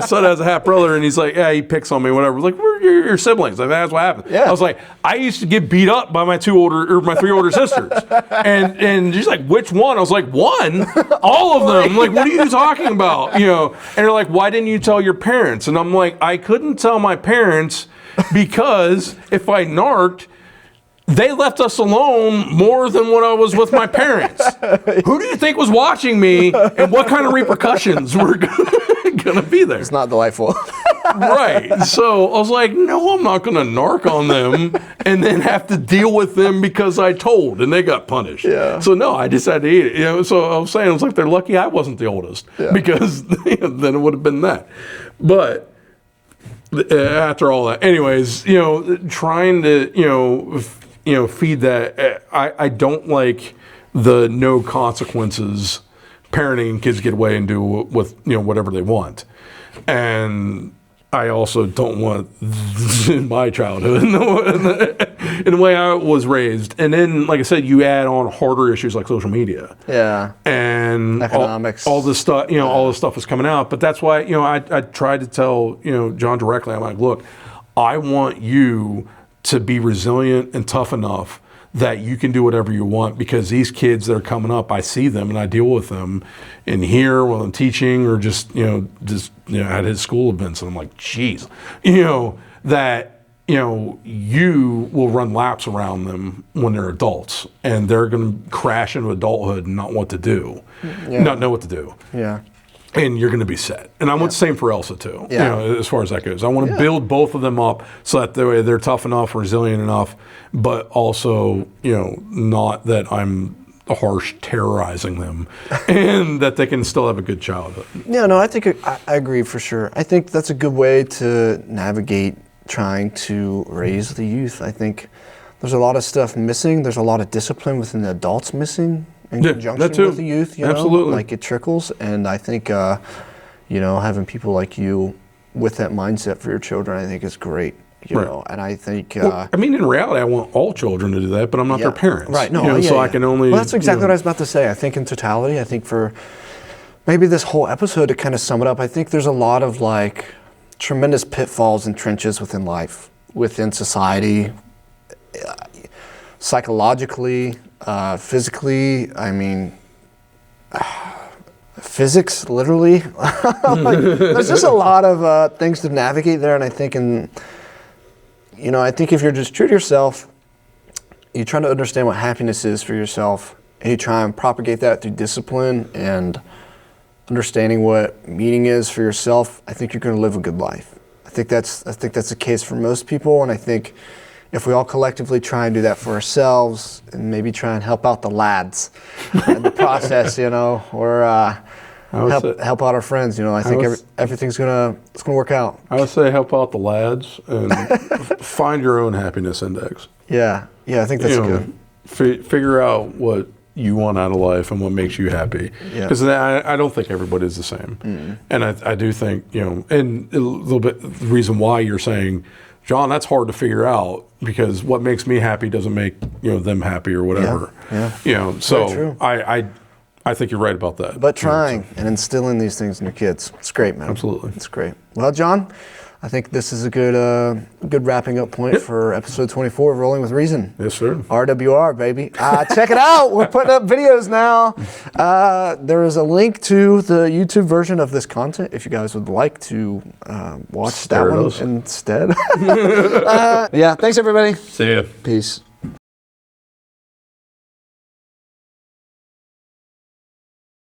son has a half brother, and he's like, yeah, he picks on me, whatever. Like, we're your siblings. Like, that's what happened. Yeah. I was like, I used to get beat up by my 3 older sisters, and she's like, which one? I was like, one, all of them. I'm like, what are you talking about? And they're like, why didn't you tell your parents? And I'm like, I couldn't tell my parents because if I narked, they left us alone more than when I was with my parents. Who do you think was watching me, and what kind of repercussions were going to be there? It's not delightful. Right. So I was like, no, I'm not going to narc on them and then have to deal with them because I told, and they got punished. Yeah. So no, I decided to eat it. So I was saying, I was like, they're lucky I wasn't the oldest because then it would have been that. But after all that, anyways, trying to, feed that. I don't like the no consequences parenting kids get away and do with, whatever they want. And I also don't want in my childhood in the way I was raised. And then, like I said, you add on harder issues like social media. Yeah. And economics. All this stuff, all this stuff is coming out. But that's why, I tried to tell, John directly, I'm like, look, I want you to be resilient and tough enough that you can do whatever you want, because these kids that are coming up, I see them and I deal with them in here while I'm teaching, or just at his school events, and I'm like, geez, that you will run laps around them when they're adults, and they're going to crash into adulthood and not what to do, not know what to do. Yeah. And you're going to be set. And I want the same for Elsa too, as far as that goes. I want to build both of them up so that they're tough enough, resilient enough, but also, not that I'm harsh terrorizing them, and that they can still have a good childhood. Yeah, no, I think I agree for sure. I think that's a good way to navigate trying to raise the youth. I think there's a lot of stuff missing. There's a lot of discipline within the adults missing in conjunction with the youth. Absolutely. Like it trickles. And I think, having people like you with that mindset for your children, I think is great. You know, and I think. in reality, I want all children to do that, but I'm not their parents. Right. No. I can only. Well, that's exactly what I was about to say. I think in totality, I think for maybe this whole episode to kind of sum it up, I think there's a lot of tremendous pitfalls and trenches within life, within society, psychologically, physically. Physics, literally. There's just a lot of things to navigate there, and I think I think if you're just true to yourself, you try to understand what happiness is for yourself, and you try and propagate that through discipline and understanding what meaning is for yourself, I think you're going to live a good life. I think that's the case for most people, and I think if we all collectively try and do that for ourselves, and maybe try and help out the lads in the process, or help out our friends, I think everything's gonna work out. I would say help out the lads and find your own happiness index. Yeah, I think that's good. Figure out what you want out of life and what makes you happy. Because I don't think everybody's the same. Mm-hmm. And I do think, and a little bit the reason why you're saying, John, that's hard to figure out, because what makes me happy doesn't make them happy or whatever. Yeah. So I think you're right about that. But trying and instilling these things in your kids, it's great, man. Absolutely, it's great. Well, John, I think this is a good wrapping up point for episode 24 of Rolling with Reason. Yes, sir. RWR, baby. Check it out. We're putting up videos now. There is a link to the YouTube version of this content if you guys would like to watch that one instead. Thanks, everybody. See ya. Peace.